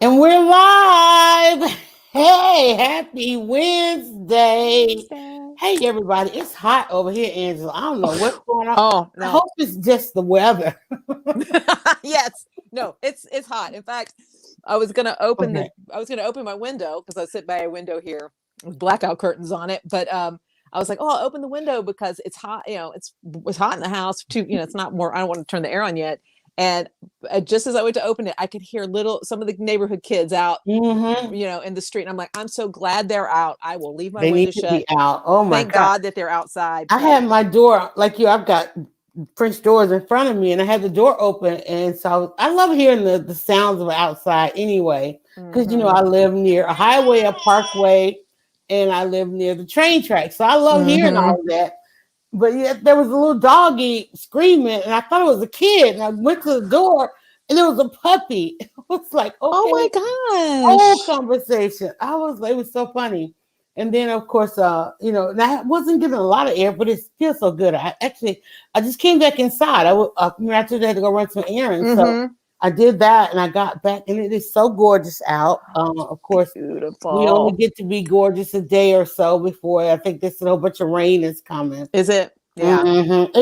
And we're live. Hey, happy Wednesday. Wednesday. Hey, everybody. It's hot over here, Angela. I don't know what's going on. Oh I no. hope it's just the weather. Yes. No, it's hot. In fact, I was gonna open Okay. the I was gonna open my window because I sit by a window here with blackout curtains on it. But I was like, oh, I'll open the window because it's hot, it's hot in the house too, it's not more, I don't want to turn the air on yet. And just as I went to open it, I could hear some of the neighborhood kids out, Mm-hmm. in the street. And I'm like, I'm so glad they're out. I will leave my They need window to shut. be out. Oh, my Thank God. God that they're outside. I But had my door, like you, I've got French doors in front of me, and I had the door open. And so I love hearing the sounds of outside anyway, because, mhm. I live near a highway, a parkway, and I live near the train track. So I love hearing Mhm. all of that. But yet there was a little doggy screaming, and I thought it was a kid. And I went to the door, and it was a puppy. It was like, Oh okay, my whole gosh. conversation. It was so funny. And then of course, and I wasn't getting a lot of air, but it feels so good. I just came back inside. After I had to go run some errands, so Mhm. I did that, and I got back, and it is so gorgeous out. Of course, we only Beautiful. get to be gorgeous a day or so before I think this whole bunch of rain is coming. Is it? Yeah. Mm-hmm. Yeah.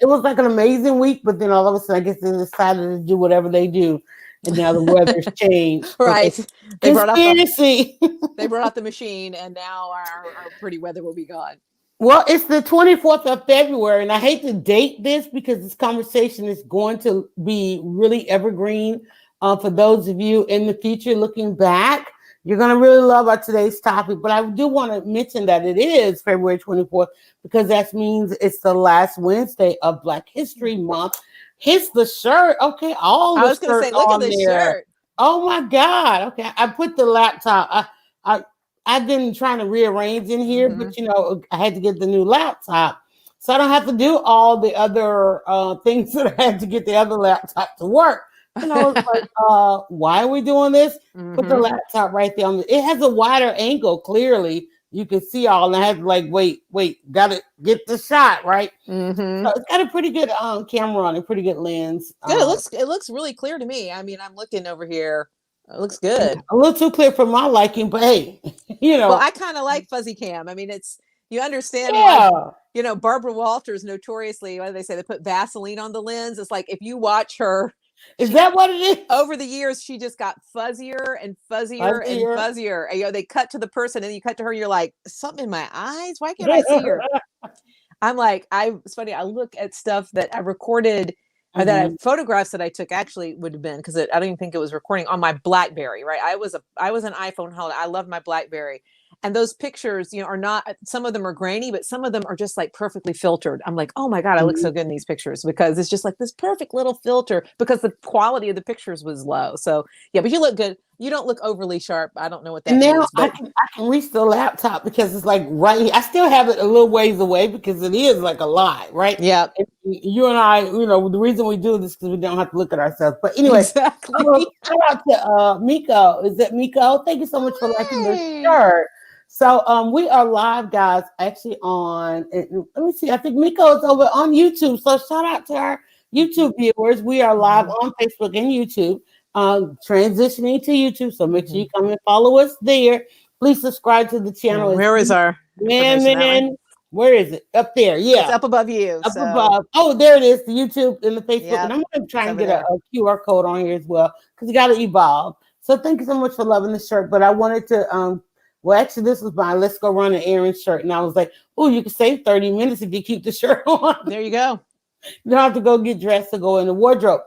It was like an amazing week, but then all of a sudden, I guess they decided to do whatever they do, and now the weather's changed. Okay, Right. They brought out the conspiracy. they brought out the machine, and now our pretty weather will be gone. Well, it's the 24th of February, and I hate to date this because this conversation is going to be really evergreen. For those of you in the future looking back, you're going to really love our today's topic. But I do want to mention that it is February 24th because that means it's the last Wednesday of Black History Month. Hits the shirt. Okay, all I the was gonna shirt say, look at on this there. shirt. Oh my God. Okay, I put the laptop. I I've been trying to rearrange in here, but Mhm. I had to get the new laptop. So I don't have to do all the other things that I had to get the other laptop to work. And I was like, why are we doing this? Put the Mhm. laptop right there it has a wider angle, clearly. You can see all, and I had to like, wait, gotta get the shot, right? So Mhm. it's got a pretty good camera on it, pretty good lens. Good. It looks really clear to me. I mean, I'm looking over here. It looks good. A little too clear for my liking, but hey, you Well, know, I kind of like fuzzy cam. I mean, it's you understand why yeah. Barbara Walters notoriously, what do they say? They put Vaseline on the lens. It's like if you watch her, Is she that what it is? over the years she just got fuzzier and fuzzier and Fuzzier. fuzzier. And, they cut to the person and then you cut to her and you're like, something in my eyes? Why can't I see her? I'm like, it's funny. I look at stuff that I recorded, that I Mhm. photographs that I took actually would have been because I don't even think it was recording on my BlackBerry. Right, I was an iPhone holder. I love my BlackBerry, and those pictures, are not. Some of them are grainy, but some of them are just like perfectly filtered. I'm like, oh my god, I look Mhm. so good in these pictures because it's just like this perfect little filter because the quality of the pictures was low. So yeah, but you look good. You don't look overly sharp. I don't know what And that now means, but I can reach the laptop because it's like right here. I still have it a little ways away because it is like a lot, right? yeah, And you and I, the reason we do this because we don't have to look at ourselves. But anyway, exactly. shout out to Miko. Is that Miko? Thank you so much for liking the Hey. shirt. So we are live, guys, actually on. Let me see. I think Miko is over on YouTube. So shout out to our YouTube viewers. We are live Mhm. on Facebook and YouTube, transitioning to YouTube. So make sure you Mhm. come and follow us there. Please subscribe to the Yeah, channel. It's where is our information that way? women. Where is it? Up there. It's Yeah. up above you. Up So, above. Oh, there it is. The YouTube and the Facebook. And yep, I'm going to try it's and over get there. a QR code on here as well because you got to evolve. So thank you so much for loving the shirt. But I wanted to, well, actually, this was my Let's Go Run an Errand shirt. And I was like, oh, you can save 30 minutes if you keep the shirt on. There you go. You don't have to go get dressed to go in the wardrobe.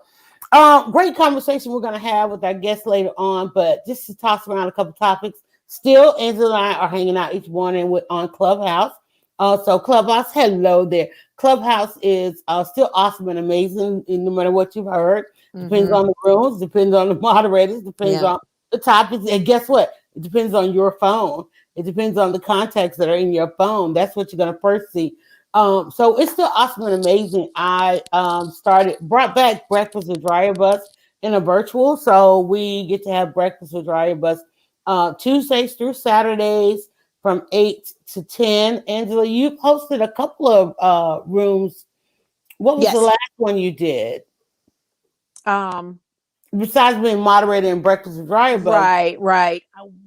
Great conversation we're going to have with our guests later on. But just to toss around a couple topics, still, Angela and I are hanging out each morning on Clubhouse. So Clubhouse, hello there. Clubhouse is still awesome and amazing, no matter what you've heard. Depends Mhm. on the rooms, depends on the moderators, depends Yeah. on the topics, and guess what? It depends on your phone. It depends on the contacts that are in your phone. That's what you're gonna first see. So it's still awesome and amazing. I brought back Breakfast with Dryer Bus in a virtual, so we get to have Breakfast with Dryer Bus Tuesdays through Saturdays from 8 to 10. Angela, you posted a couple of rooms. What was the Yes. last one you did? Um besides being moderator in Breakfast with Dryer Buzz. Right.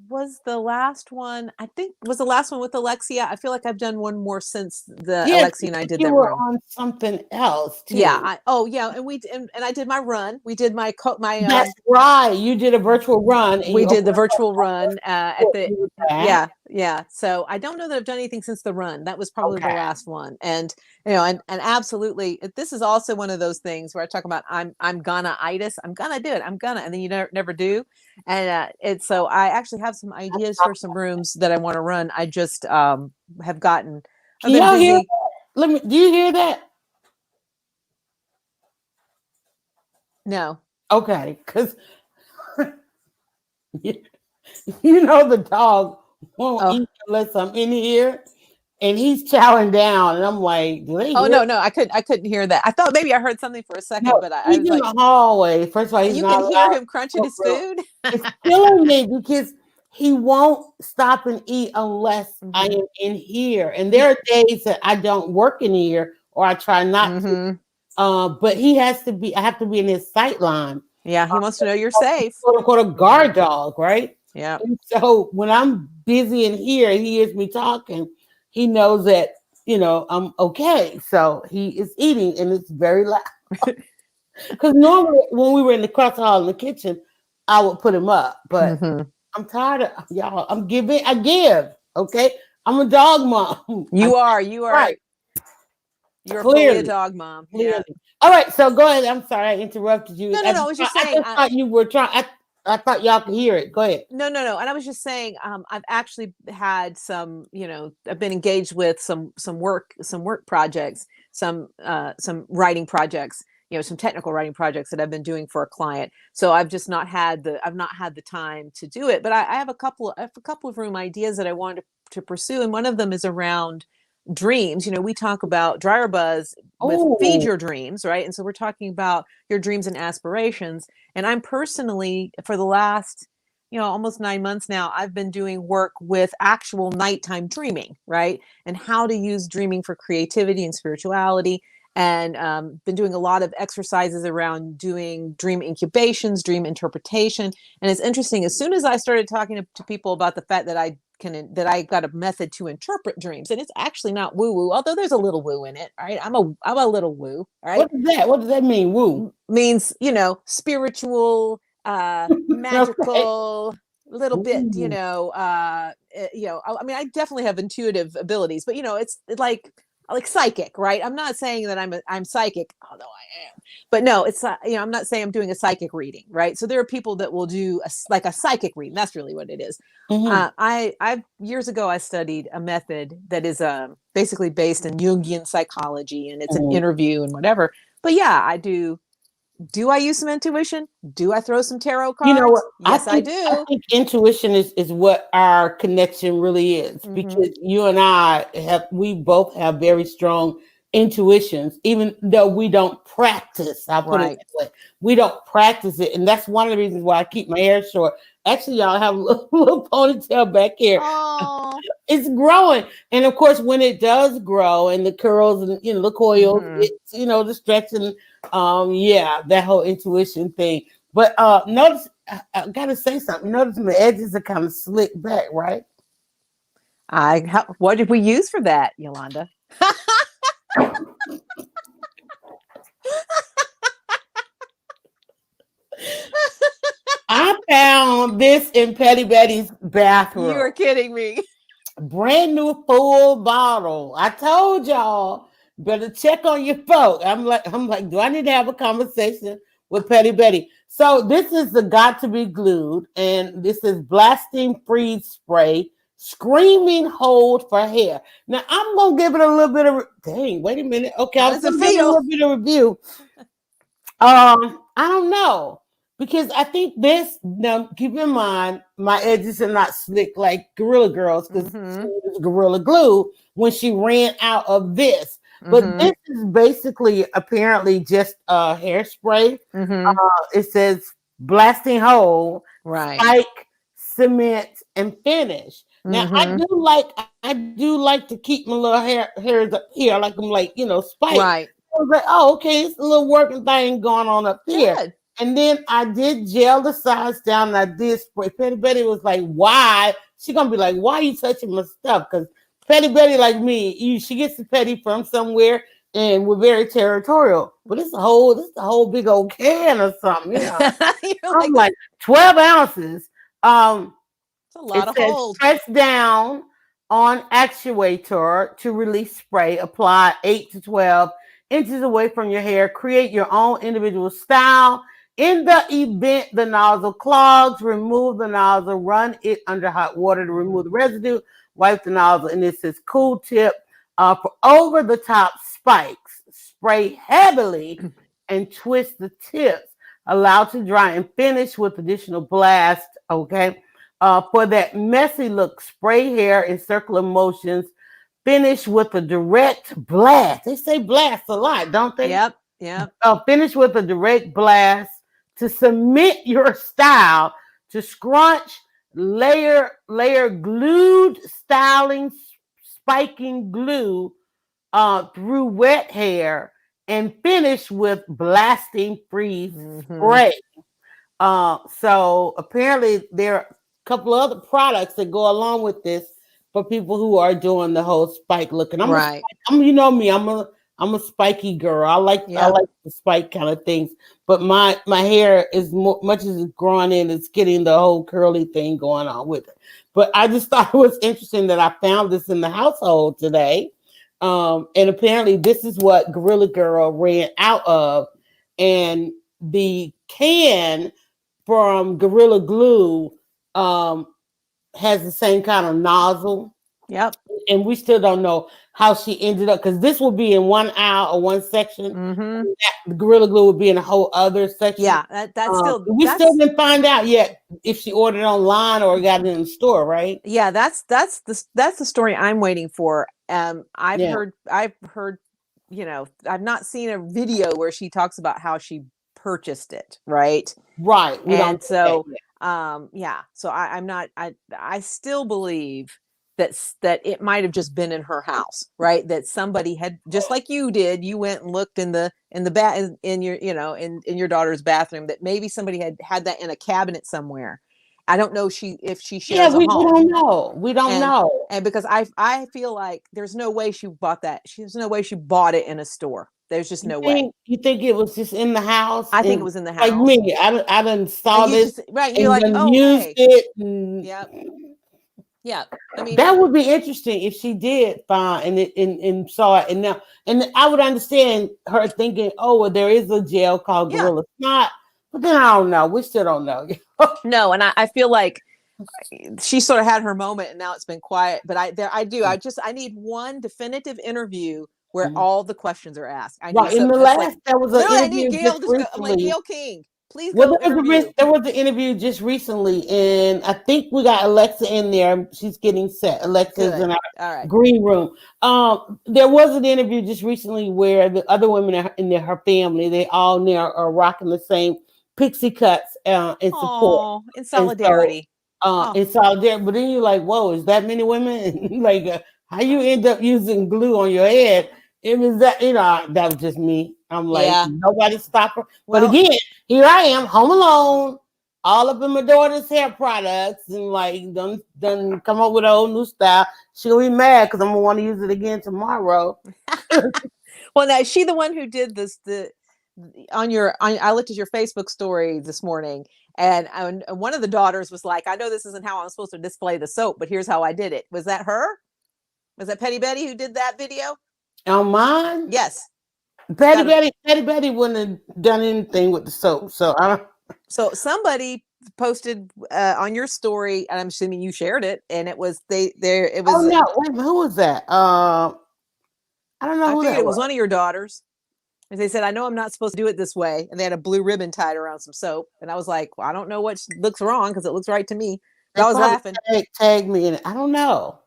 Was the last one, I think, was the last one with Alexia. I feel like I've done one more since the Yes, Alexia and I did you that were room. on something else Yeah. too. And and I did my run. We did my That's right. You did a virtual run and we you did opened the up virtual run at what the you were at. yeah. So I don't know that I've done anything since the run. That was probably the Okay. last one. And and absolutely, this is also one of those things where I talk about I'm gonna itis. I'm gonna do it. I'm gonna, and then you never do. And it's so I actually have some ideas for some rooms that I want to run. I just have gotten. I've Can been y'all hear that? busy. Do you hear that? No. Okay, because you know the dog won't Oh. eat unless I'm in here, and he's chowing down, and I'm like, do they Oh hear? no, I couldn't hear that. I thought maybe I heard something for a second, No, but I he's was in like, the hallway. First of all, he's you not can hear allowed him to crunching go his real. food. It's killing me because he won't stop and eat unless I Mm-hmm. am in here. And there are days that I don't work in here or I try not to. Mm-hmm. But he has to be. I have to be in his sight line. Yeah, he wants to know you're safe. Quote unquote a Mm-hmm. guard dog, right? Yeah. And so when I'm busy in here and he hears me talking, he knows that I'm okay. So he is eating and it's very loud. Because normally when we were in the cross hall in the kitchen, I would put him up. But Mm-hmm. I'm tired of y'all. I'm giving. I give. Okay. I'm a dog mom. You are, you are, Right. you're fully a Clearly. dog mom. Yeah. Clearly. All right. So go ahead. I'm sorry I interrupted you. No, no, no. I was just I saying. just thought you were trying. I thought y'all could hear it. Go ahead. No. And I was just saying, I've actually had some, I've been engaged with some work projects, some writing projects, some technical writing projects that I've been doing for a client. So I've not had the time to do it. But I have a couple of room ideas that I wanted to pursue, and one of them is around dreams. We talk about dryer buzz with feed Oh. your dreams, right? And so we're talking about your dreams and aspirations. And I'm personally, for the last almost 9 months now, I've been doing work with actual nighttime dreaming, right? And how to use dreaming for creativity and spirituality. And been doing a lot of exercises around doing dream incubations, dream interpretation. And it's interesting. As soon as I started talking to people about the fact that I got a method to interpret dreams, and it's actually not woo woo, although there's a little woo in it. Right? I'm a little woo. Right? What does that mean? Woo. Means spiritual, Okay. magical, little bit, Ooh. I mean, I definitely have intuitive abilities, but it's like psychic, right? I'm not saying that I'm psychic, although I am. But no, it's I'm not saying I'm doing a psychic reading, right? So there are people that will do like a psychic reading. That's really what it is. Mm-hmm. I years ago I studied a method that is basically based in Jungian psychology, and it's an Mm-hmm. interview and whatever. But yeah, I do. Do I use some intuition? Do I throw some tarot You know what? cards? Yes, I do. I think intuition is what our connection really is Mm-hmm. because you and we both have very strong intuitions, even though we don't practice. I'll put it Right. that way. We don't practice it, and that's one of the reasons why I keep my hair short. Actually, y'all have a little ponytail back here. Oh. It's growing, and of course, when it does grow, and the curls and the coils, Mm-hmm. it's the stretching. Yeah, that whole intuition thing. But notice, I gotta say something. Notice my edges are kind of slick back, right? What did we use for that, Yolanda? I found this in Petty Betty's You bathroom. are kidding me. Brand new full bottle. I told y'all better check on your folk. I'm like, do I need to have a conversation with Petty Betty? So this is the Got to Be Glued, and this is Blasting Freeze Spray, Screaming Hold for Hair. Now I'm gonna give it a little bit of wait a minute. Okay, How I was does it gonna give it a feel? little bit of review. I don't know because I think this. Now, keep in mind, my edges are not slick like Gorilla Girls because she Mm-hmm. was Gorilla Glue when she ran out of this. But Mm-hmm. this is basically apparently just a hairspray. Mm-hmm. It says blasting hole, Right. spike, cement, and finish. Now Mm-hmm. I do like to keep my little hairs up here, like I'm like spike. Right. I was like, oh, okay, it's a little working thing going on up here. Good. And then I did gel the sides down and I did spray. Petty Betty was like, why? She gonna be like, why are you touching my stuff? Because Petty Betty, like me, she gets the petty from somewhere and we're very territorial. But this is a whole big old can or something, you know. You're I'm like, like 12 ounces. it's a lot It of says hold. press down on actuator to release spray. Apply 8 to 12 inches away from your hair. Create your own individual style. In the event the nozzle clogs, remove the nozzle. Run it under hot water to remove the residue. Wipe the nozzle. And this is cool tip for over the top spikes. Spray heavily and twist the tips. Allow to dry and finish with additional blast. Okay. For that messy look, spray hair in circular motions. Finish with a direct blast. They say blast a lot, don't they? Yep. Yep. Finish with a direct blast to cement your style. To scrunch, layer glued styling, spiking glue through wet hair, and finish with blasting freeze spray. So apparently there are a couple other products that go along with this for people who are doing the whole spike look. And Right. you know me, I'm a spiky girl. I like the spike kind of things. But my hair is much as it's growing in, it's getting the whole curly thing going on with it. But I just thought it was interesting that I found this in the household today. And apparently this is what Gorilla Girl ran out of. And the can from Gorilla Glue has the same kind of nozzle. Yep. And we still don't know how she ended up, because this will be in one aisle or one section. The Gorilla Glue would be in a whole other section. Yeah, that's still. We still didn't find out yet if she ordered online or got it in the store, right? Yeah, that's the story I'm waiting for. I've heard, you know, I've not seen a video where she talks about how she purchased it, right? Right. And so, yeah. So I'm not. I still believe that it might have just been in her house, right? That somebody had, just like you did, you went and looked in your, you know, in your daughter's bathroom, that maybe somebody had that in a cabinet somewhere. I don't know if she shares a home. We don't know. We don't know. And because I feel like there's no way she bought that. There's no way she bought it in a store. There's just no way. You think it was just in the house? I think it was in the house. Like me, I done saw this. Right. You're like, oh, used hey. it. Yep. Yeah, I mean, that would be interesting if she did find and saw it, and I would understand her thinking, oh, well, there is a gel called Gorilla Snot, but then I don't know. We still don't know. No, and I feel like she sort of had her moment, and now it's been quiet. But I need one definitive interview where all the questions are asked. There was an interview Gail just recently. I'm like, Gail King. Please go there was an interview just recently, and I think we got Alexia in there. She's getting set. Alexia's in our green room. There was an interview just recently where the other women in her family, they all now are rocking the same pixie cuts in support. In solidarity. In solidarity. But then you're like, whoa, is that many women? Like, how you end up using glue on your head? It was that, that was just me. I'm like, nobody stop her. But again, here I am, home alone, all up in my daughter's hair products, and like done come up with a whole new style. She'll be mad because I'm gonna want to use it again tomorrow. Well, now is she the one who did this? I looked at your Facebook story this morning, and one of the daughters was like, "I know this isn't how I'm supposed to display the soap, but here's how I did it." Was that her? Was that Petty Betty who did that video? On mine? Yes. Petty Betty wouldn't have done anything with the soap. So So somebody posted on your story, and I'm assuming you shared it, and it was it was. Oh no! Wait, who was that? I don't know. I figured it was one of your daughters. And they said, "I know I'm not supposed to do it this way," and they had a blue ribbon tied around some soap, and I was like, "Well, I don't know what looks wrong because it looks right to me." I was laughing. Tag me in it. I don't know.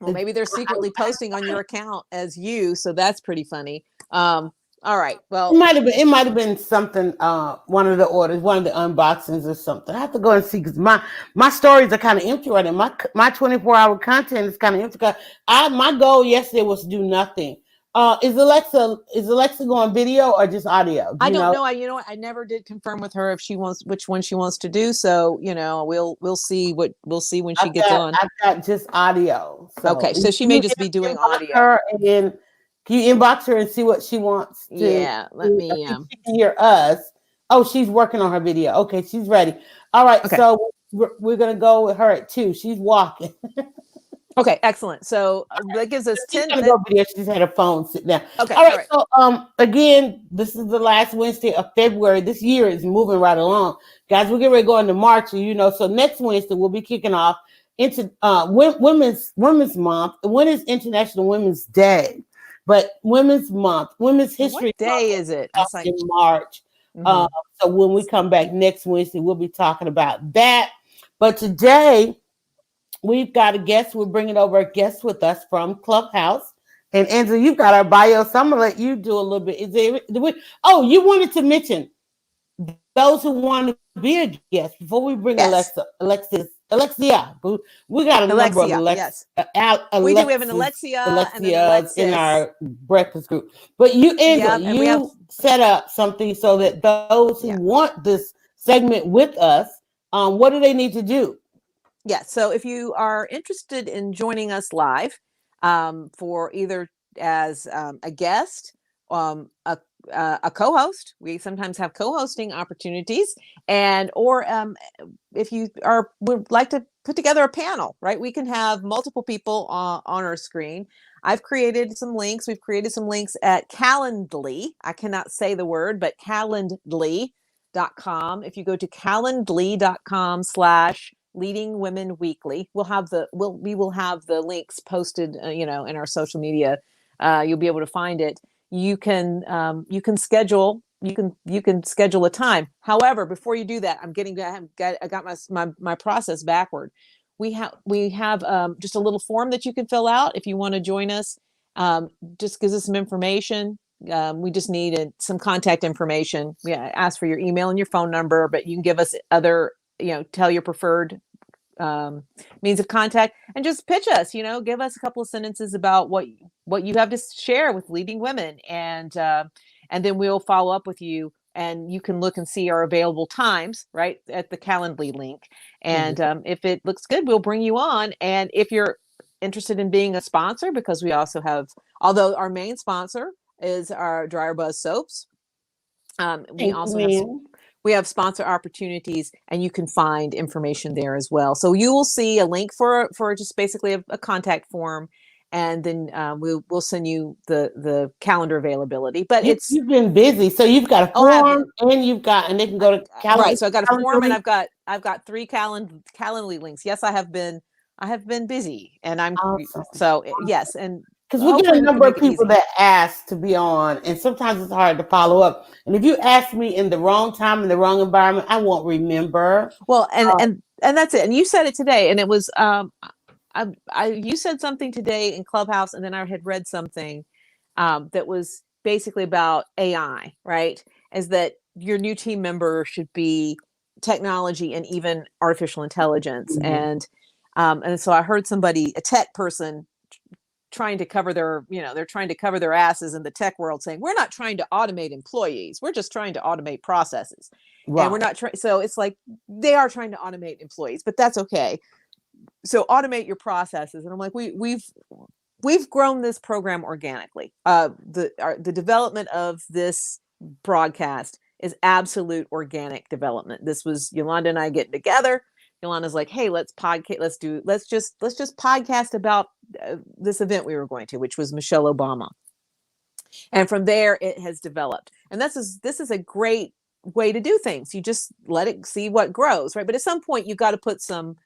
Well, maybe they're secretly posting on your account as you, so that's pretty funny. All right. Well, it might have been something. One of the orders, one of the unboxings, or something. I have to go and see because my stories are kind of empty right now. My 24-hour content is kind of empty. My goal yesterday was to do nothing. Is Alexa going video or just audio? Do I you don't know? know. You know what? I never did confirm with her if she wants which one she wants to do. So, we'll see when she gets on. I've got just audio. So Okay. So she may you just be doing inbox audio. her and then can you inbox her and see what she wants to Yeah. Let do? I me think she can hear us. Oh, she's working on her video. Okay, she's ready. All right, okay. so we're gonna go with her at 2. She's walking. Okay, excellent. So that gives us She's 10 gonna minutes. go video. She's had her phone sit down. Okay, All all right. right. So again, this is the last Wednesday of February. This year is moving right along, guys. We're getting ready to go into March. So next Wednesday we'll be kicking off into Women's Month. When is International Women's Day? But Women's Month, Women's What History Month day will is be it? It's like in March. mhm. So when we come back next Wednesday, we'll be talking about that. But today we've got a guest. We're bringing over a guest with us from Clubhouse. And Angela, you've got our bio, so I'm gonna let you do a little bit. Oh, you wanted to mention those who want to be a guest before we bring Yes. Alexia. We got a number of Alexia. Yes. We do. We have an Alexia and an Alexias in Alexis. our breakfast group. But you, Angela, Yep. And we have you set up something so that those who yeah. want this segment with us, what do they need to do? Yeah. So if you are interested in joining us live for either as a guest, a co-host, we sometimes have co-hosting opportunities, and or if you would like to put together a panel, right? We can have multiple people on our screen. I've created some links. We've created some links at Calendly. I cannot say the word, but Calendly.com. If you go to Calendly.com/Leading Women Weekly, we will have the links posted, in our social media. You'll be able to find it. You can schedule a time. However, before you do that, I got my process backward. We have just a little form that you can fill out if you want to join us. Just gives us some information. We just need some contact information. We ask for your email and your phone number, but you can give us other, tell your preferred means of contact and just pitch us. Give us a couple of sentences about what you have to share with leading women, and then we'll follow up with you, and you can look and see our available times right at the Calendly link. And if it looks good, we'll bring you on. And if you're interested in being a sponsor, because we also have, although our main sponsor is our Dryer Buzz soaps, we also have sponsor opportunities, and you can find information there as well. So you will see a link for just basically a contact form, and then we'll send you the calendar availity. But you've been busy, so you've got a form, and they can go to calendar. Right. So I got a form, and I've got 3 Calendly links. Yes, I have been busy, and I'm awesome. So yes, and because we get a number of people that ask to be on, and sometimes it's hard to follow up. And if you ask me in the wrong time, in the wrong environment, I won't remember. Well, and that's it. And you said it today, and it was you said something today in Clubhouse, and then I had read something that was basically about AI, right? Is that your new team member should be technology and even artificial intelligence. And so I heard a tech person trying to cover they're trying to cover their asses in the tech world, saying we're not trying to automate employees, we're just trying to automate processes. Right. And we're not trying. So it's like they are trying to automate employees, but that's okay. So automate your processes. And I'm like, we've grown this program organically. The development of this broadcast is absolute organic development. This was Yolanda and I getting together. Yolanda's like, hey, let's just podcast about this event we were going to, which was Michelle Obama. And from there, it has developed. And this is a great way to do things. You just let it see what grows, right? But at some point, you've got to put some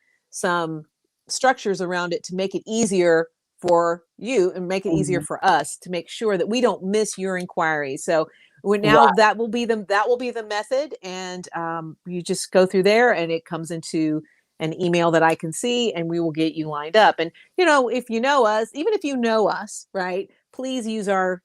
structures around it to make it easier for you and make it easier for us to make sure that we don't miss your inquiry. So that will be the method, and you just go through there, and it comes into an email that I can see, and we will get you lined up. And if you know us, even if you know us, right, please use our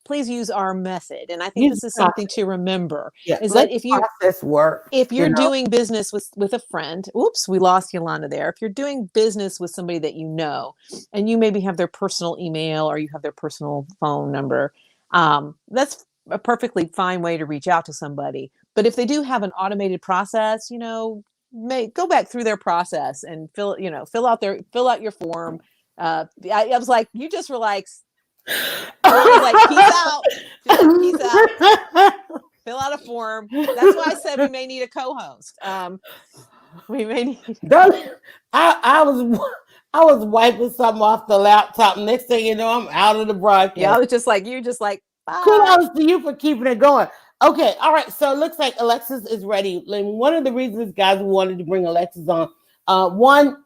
please use our method. And I think Use this is the something to remember, Yeah, is let that the process work. if You you're know, doing business with a friend, oops, we lost Yolanda there. If you're doing business with somebody that you know, and you maybe have their personal email or you have their personal phone number, that's a perfectly fine way to reach out to somebody. But if they do have an automated process, go back through their process and fill out your form. I was like, you just were like, Yolanda's like, peace out. She's like, peace out. Fill out a form. That's why I said we may need a co-host. We may need. Don't, I was I was wiping something off the laptop. Next thing you know, I'm out of the Yeah, I broadcast. was just like, you just like, bye. Kudos to you for keeping it going. Okay, all right. So it looks like Alexis is ready. And one of the reasons, guys, we wanted to bring Alexis on, one,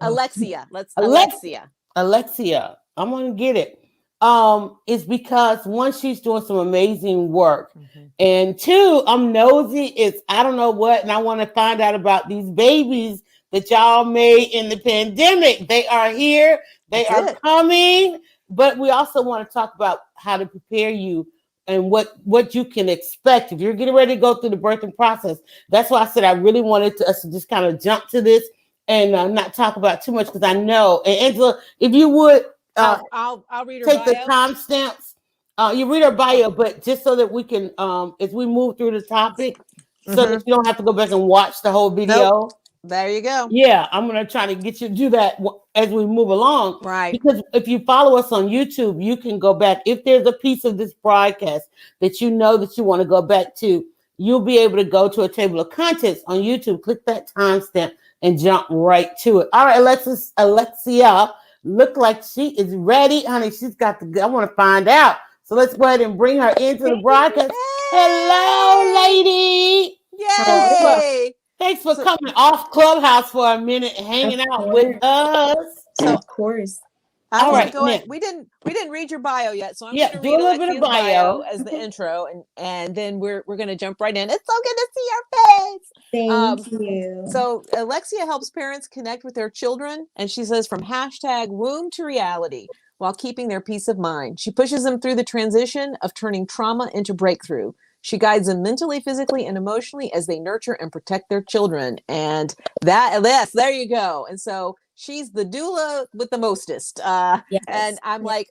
Alexia. Let's Alex, Alexia. Alexia, I'm gonna get it. Is because one, she's doing some amazing work, and two, I'm nosy. It's I don't know what, and I want to find out about these babies that y'all made in the pandemic. They are here. They That's are it. coming. But we also want to talk about how to prepare you and what you can expect if you're getting ready to go through the birthing process. That's why I said I really wanted us to just kind of jump to this and not talk about too much because I know. And Angela, if you would I'll read her take the bio. timestamps. You read our Oh. bio, but just so that we can, as we move through the topic, so that Mm-hmm. you don't have to go back and watch the whole Nope. video. There you go. Yeah, I'm gonna try to get you to do that as we move along. Right. Because if you follow us on YouTube, you can go back. If there's a piece of this broadcast that you know that you want to go back to, you'll be able to go to a table of contents on YouTube, click that timestamp, and jump right to it. All right, Alexia, look like she is ready, honey. She's got the. I want to find out. So let's go ahead and bring her into the broadcast. Hello, Yay! lady. Thanks Hello. for Yay! Thanks for So, coming off Clubhouse for a minute and Of hanging out with course. us. so Of course. I'm All gonna right, go now, ahead. We didn't read your bio yet, so I'm yeah, gonna do a read little bit of Alexia's bio bio. as the Okay. intro, and then we're gonna jump right in. It's so good to see your face. Thank you. So Alexia helps parents connect with their children, and she says from hashtag womb to reality while keeping their peace of mind. She pushes them through the transition of turning trauma into breakthrough. She guides them mentally, physically, and emotionally as they nurture and protect their children. And there you go. And so she's the doula with the mostest. And Yes. I'm like,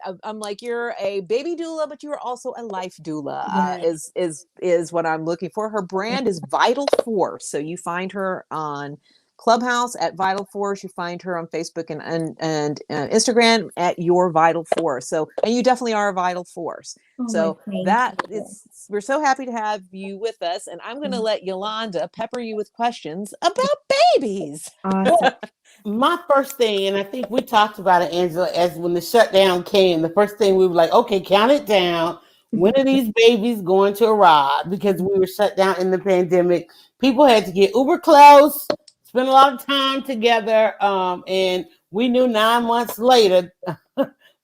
you're a baby doula, but you are also a life doula. Yes. Is what I'm looking for. Her brand is Vital Force. So you find her on Clubhouse at Vital Force. You find her on Facebook and Instagram at Your Vital Force. So, and you definitely are a Vital Force. Oh my, So thank that you. is, we're so happy to have you with us. And I'm going to let Yolanda pepper you with questions about babies. Awesome. Well, my first thing, and I think we talked about it, Angela, as when the shutdown came, the first thing we were like, okay, count it down. When are these babies going to arrive? Because we were shut down in the pandemic. People had to get uber close, spend a lot of time together, and we knew 9 months later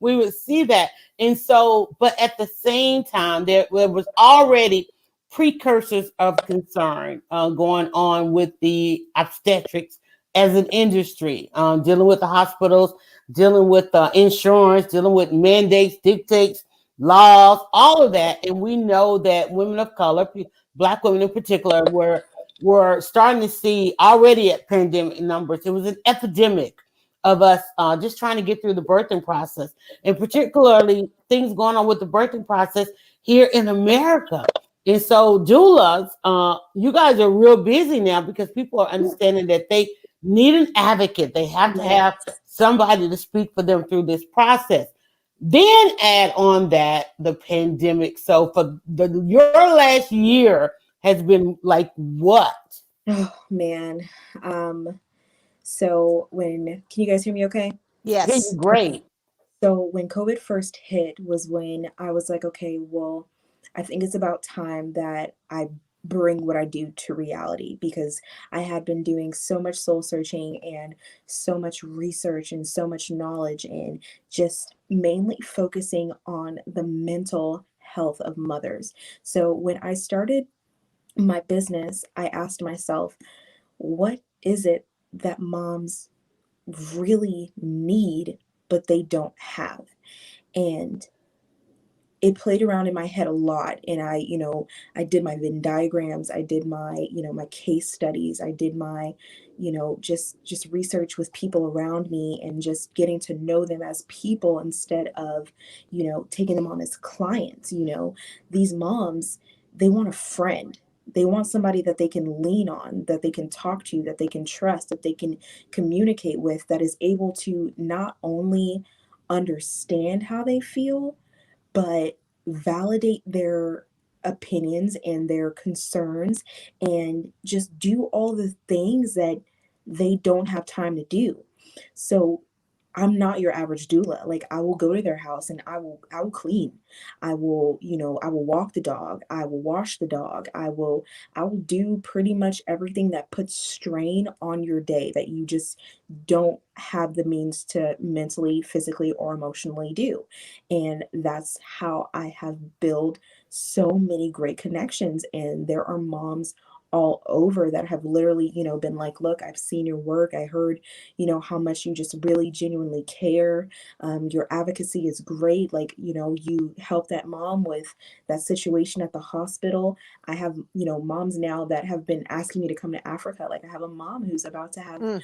we would see that. And so, but at the same time, there was already precursors of concern going on with the obstetrics as an industry, dealing with the hospitals, dealing with insurance, dealing with mandates, dictates, laws, all of that. And we know that women of color, Black women in particular, were starting to see already at pandemic numbers. It was an epidemic of us just trying to get through the birthing process, and particularly things going on with the birthing process here in America. And so, doulas, you guys are real busy now because people are understanding that they need an advocate. They have to Yes. have somebody to speak for them through this process. Then add on that the pandemic. So for your last year has been like what? Oh man. Um, so when can you guys hear me okay? Hey, Yes. Okay. great. So when COVID first hit was when I was like, okay, well, I think it's about time that I bring what I do to reality because I had been doing so much soul searching and so much research and so much knowledge and just mainly focusing on the mental health of mothers. So when I started my business, I asked myself, what is it that moms really need, but they don't have? And it played around in my head a lot. And I did my Venn diagrams, I did my, my case studies, I did my, just research with people around me, and just getting to know them as people instead of, taking them on as clients. These moms, they want a friend. They want somebody that they can lean on, that they can talk to, that they can trust, that they can communicate with, that is able to not only understand how they feel, but validate their opinions and their concerns, and just do all the things that they don't have time to do. So I'm not your average doula. Like, I will go to their house and I will clean. I will walk the dog. I will wash the dog. I will do pretty much everything that puts strain on your day that you just don't have the means to mentally, physically, or emotionally do. And that's how I have built so many great connections. And there are moms all over that have literally, been like, look, I've seen your work. I heard, how much you just really genuinely care. Your advocacy is great. Like, you help that mom with that situation at the hospital. I have, moms now that have been asking me to come to Africa. Like, I have a mom who's about to have Mm.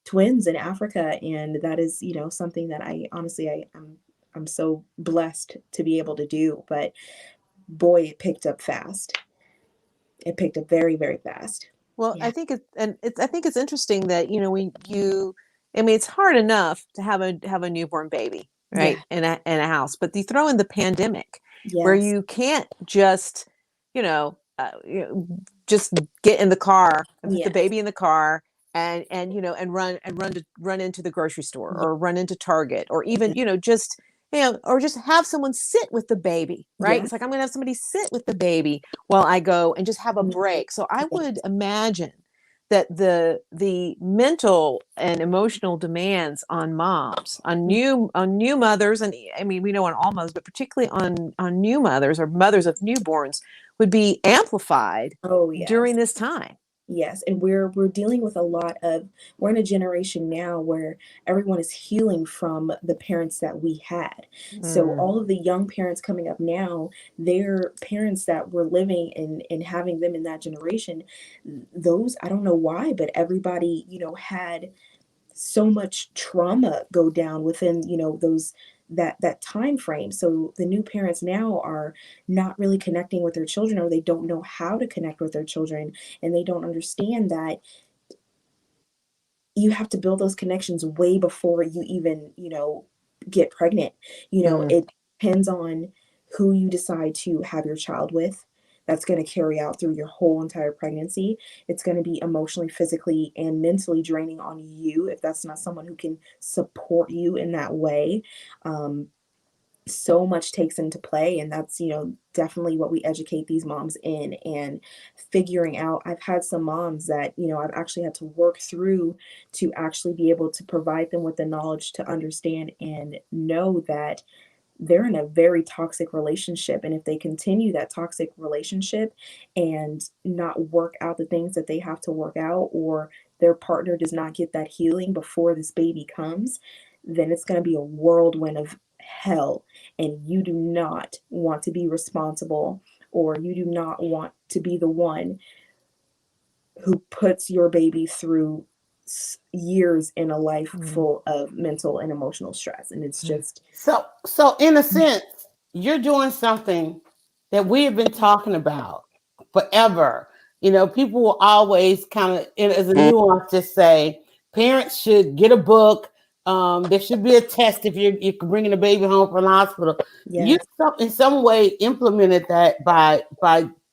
twins in Africa, and that is, something that I honestly, I'm so blessed to be able to do. But boy, it picked up fast. It picked up very, very fast. Well, Yeah. I think it's interesting that, when I mean, it's hard enough to have a newborn baby, Yeah. right, in a house, but you throw in the pandemic where Yes. you can't just, just get in the car and put the Yes. baby in the car and run into the grocery store Yeah. or run into Target, or even, Yeah. just, or just have someone sit with the baby, right? Yes. It's like, I'm going to have somebody sit with the baby while I go and just have a Me too. break. So I Yes. would imagine that the mental and emotional demands on moms, on new mothers, and I mean, we know on all mothers, but particularly on new mothers or mothers of newborns, would be amplified Oh, during yes. this time. Yes, and we're dealing with a lot of, we're in a generation now where everyone is healing from the parents that we had. So Mm, all of the young parents coming up now, their parents that were living and having them in that generation, those, I don't know why, but everybody, had so much trauma go down within, those, that time frame. So the new parents now are not really connecting with their children, or they don't know how to connect with their children, and they don't understand that you have to build those connections way before you even, get pregnant. mm, It depends on who you decide to have your child with. That's going to carry out through your whole entire pregnancy. It's going to be emotionally, physically, and mentally draining on you if that's not someone who can support you in that way. Um, so much takes into play, and that's, definitely what we educate these moms in, and figuring out. I've had some moms that, I've actually had to work through to actually be able to provide them with the knowledge to understand and know that they're in a very toxic relationship, and if they continue that toxic relationship and not work out the things that they have to work out, or their partner does not get that healing before this baby comes, then it's going to be a whirlwind of hell. And you do not want to be responsible, or you do not want to be the one who puts your baby through years in a life mm, full of mental and emotional stress. And it's mm, just, So in a sense, you're doing something that we have been talking about forever. People will always kind of, as a nuance, just say parents should get a book. There should be a test if you're bringing a baby home from the hospital. You yes, in some way implemented that by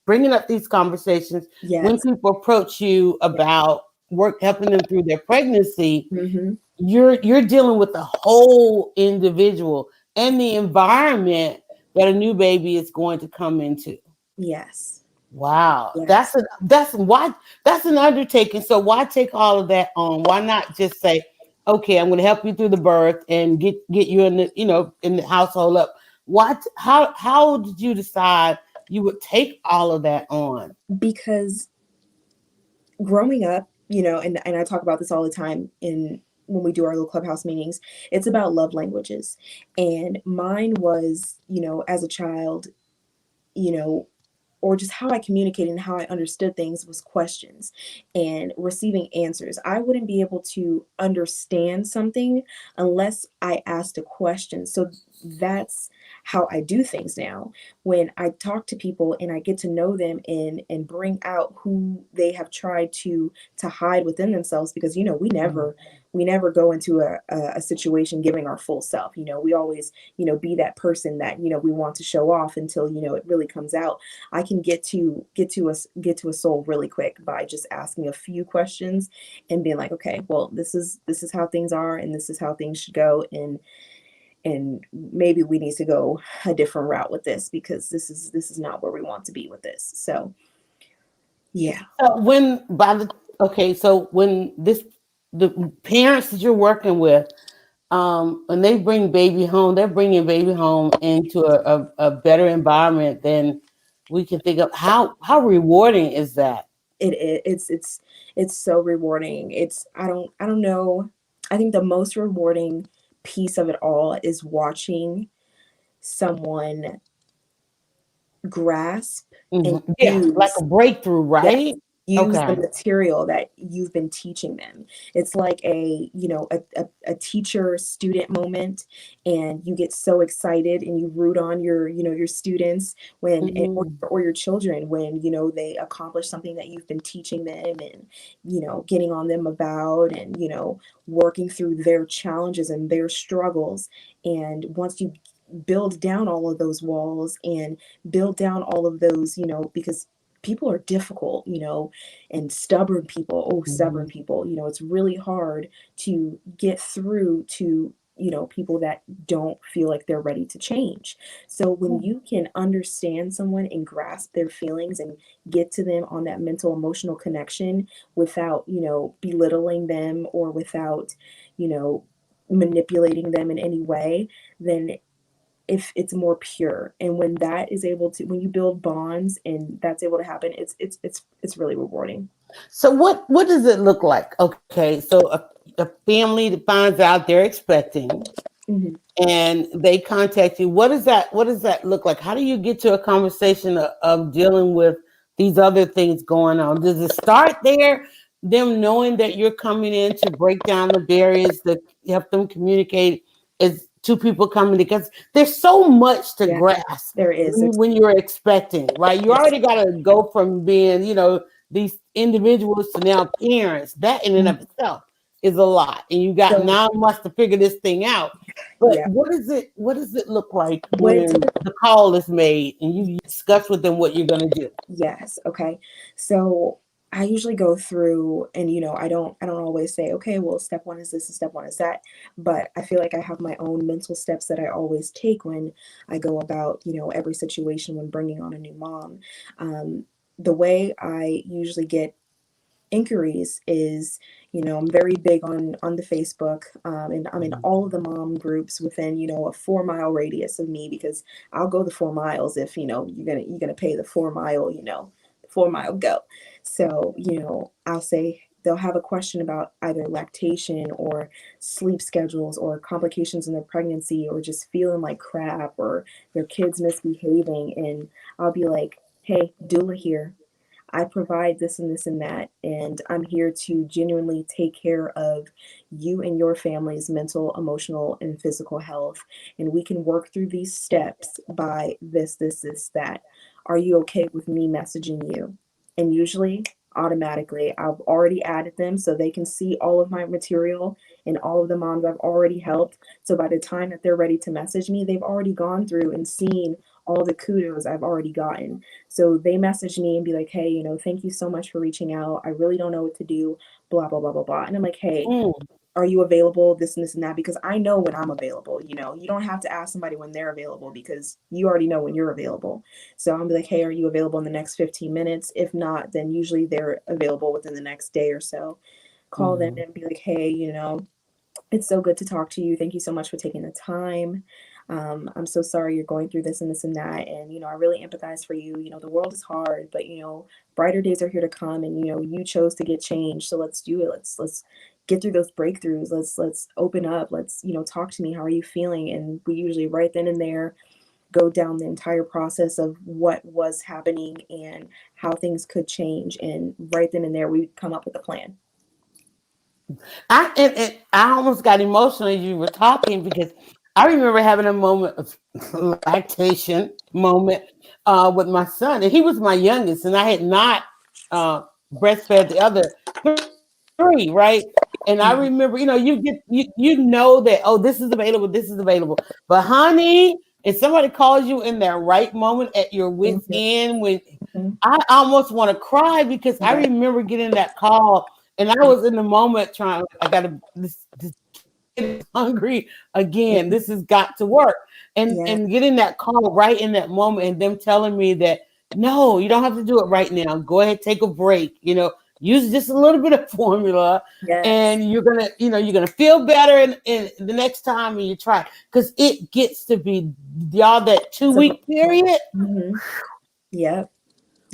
bringing up these conversations when yes, people approach you yes. about work helping them through their pregnancy. Mm-hmm. You're dealing with the whole individual and the environment that a new baby is going to come into. Yes. Wow, Yes. that's an undertaking. So why take all of that on? Why not just say, okay, I'm going to help you through the birth and get you in the in the household up. What how did you decide you would take all of that on? Because growing up, and I talk about this all the time in when we do our little clubhouse meetings, it's about love languages. And mine was, as a child, you know, or just how I communicated and how I understood things was questions and receiving answers. I wouldn't be able to understand something unless I asked a question. So that's how I do things now. When I talk to people and I get to know them and bring out who they have tried to hide within themselves, because we never go into a situation giving our full self. We always, be that person that, we want to show off until, it really comes out. I can get to a soul really quick by just asking a few questions and being like, okay, well, this is how things are and this is how things should go, and maybe we need to go a different route with this because this is not where we want to be with this. So yeah. So so when the parents that you're working with, when they bring baby home, they're bringing baby home into a better environment than we can think of. How rewarding is that? It's so rewarding. I don't know. I think the most rewarding piece of it all is watching someone grasp and Yeah, like a use. breakthrough, Yes, right? use the Okay. material that you've been teaching them. It's like a teacher student moment, and you get so excited and you root on your students when Mhm. or your children when they accomplish something that you've been teaching them, and getting on them about, and working through their challenges and their struggles. And once you build down all of those walls and build down all of those, because people are difficult, and stubborn people. Oh, stubborn Mhm. people. It's really hard to get through to, people that don't feel like they're ready to change. So when you can understand someone and grasp their feelings and get to them on that mental emotional connection without, belittling them or without, you know, manipulating them in any way, then if it's more pure. And when that is able to, when you build bonds and that's able to happen, it's really rewarding. So what does it look like? Okay, so a family that finds out they're expecting Hmm. and they contact you. What does that look like? How do you get to a conversation of dealing with these other things going on? Does it start there, them knowing that you're coming in to break down the barriers that help them communicate as two people coming, because there's so much to Yeah, grasp there is. when, There's, when you're expecting, right? You yes. already got to go from being, these individuals to now parents. That in and Mhm. of itself is a lot, and you got So 9 months to figure this thing out. But yeah, what does it look like what it when the call is made and you discuss with them what you're gonna do? yes, okay. So I usually go through, and I don't always say, okay, well, step one is this and step one is that, but I feel like I have my own mental steps that I always take when I go about, every situation when bringing on a new mom. Um, the way I usually get inquiries is, I'm very big on the Facebook, and I'm in all of the mom groups within, a 4 mile radius of me, because I'll go the 4 miles if you're gonna pay the 4 mile, 4 mile go. So I'll say they'll have a question about either lactation or sleep schedules or complications in their pregnancy or just feeling like crap or their kids misbehaving, and I'll be like, hey, doula here. I provide this and this and that, and I'm here to genuinely take care of you and your family's mental, emotional, and physical health. And we can work through these steps by this, that. Are you okay with me messaging you? And usually, automatically, I've already added them so they can see all of my material and all of the moms I've already helped. So by the time that they're ready to message me, they've already gone through and seen all the kudos I've already gotten. So they message me and be like, hey, thank you so much for reaching out. I really don't know what to do, blah, blah, blah, blah, blah. And I'm like, hey, Mm, are you available? This and this and that, because I know when I'm available. You don't have to ask somebody when they're available because you already know when you're available. So I'm be like, hey, are you available in the next 15 minutes? If not, then usually they're available within the next day or so. Call them mhm. and be like, hey, it's so good to talk to you. Thank you so much for taking the time. I'm so sorry you're going through this and that. And, I really empathize for you. The world is hard, but, brighter days are here to come. And, you chose to get changed. So let's do it. Let's get through those breakthroughs. Let's open up. Let's, talk to me. How are you feeling? And we usually right then and there go down the entire process of what was happening and how things could change. And right then and there, we come up with a plan. I almost got emotional as you were talking because I remember having a moment of lactation moment with my son, and he was my youngest, and I had not uh, breastfed the other three, right? And I Mhm. remember, you know that, oh, this is available, but honey, if somebody calls you in that right moment at your wit's Mhm. end, when Mhm. I almost want to cry because I Yeah. remember getting that call and I was in the moment trying, I gotta this kid is hungry again. Mhm. This has got to work. Yeah. And getting that call right in that moment and them telling me that no, you don't have to do it right now. Go ahead, take a break, use just a little bit of formula Yes. and you're gonna feel better in the next time when you try. Because it gets to be y'all that two It's a week period. hmm Yep.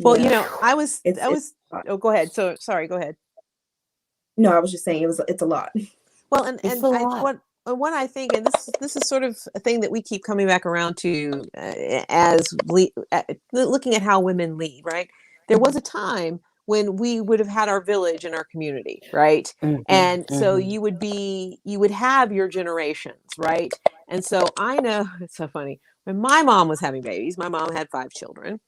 Well, Yep. I It's was, a lot. oh, go ahead. So sorry, go ahead. No, I was just saying it's a lot. Well, and It's and a I lot. what I think, and this is sort of a thing that we keep coming back around to as looking at how women lead, right? There was a time when we would have had our village and our community, right? Mhm, And so mhm. you would have your generations, right? And so I know it's so funny. When my mom was having babies, my mom had 5 children,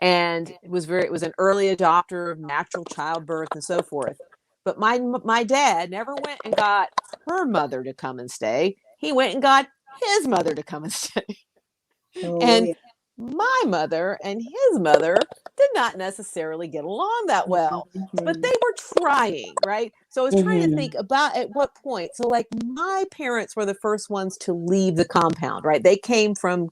and it was an early adopter of natural childbirth and so forth. But my dad never went and got her mother to come and stay. He went and got his mother to come and stay. Oh And yeah. my mother and his mother did not necessarily get along that well, but Mhm. they were trying, right? So I was trying to think Mhm. about at what point. So like my parents were the first ones to leave the compound, right? They came from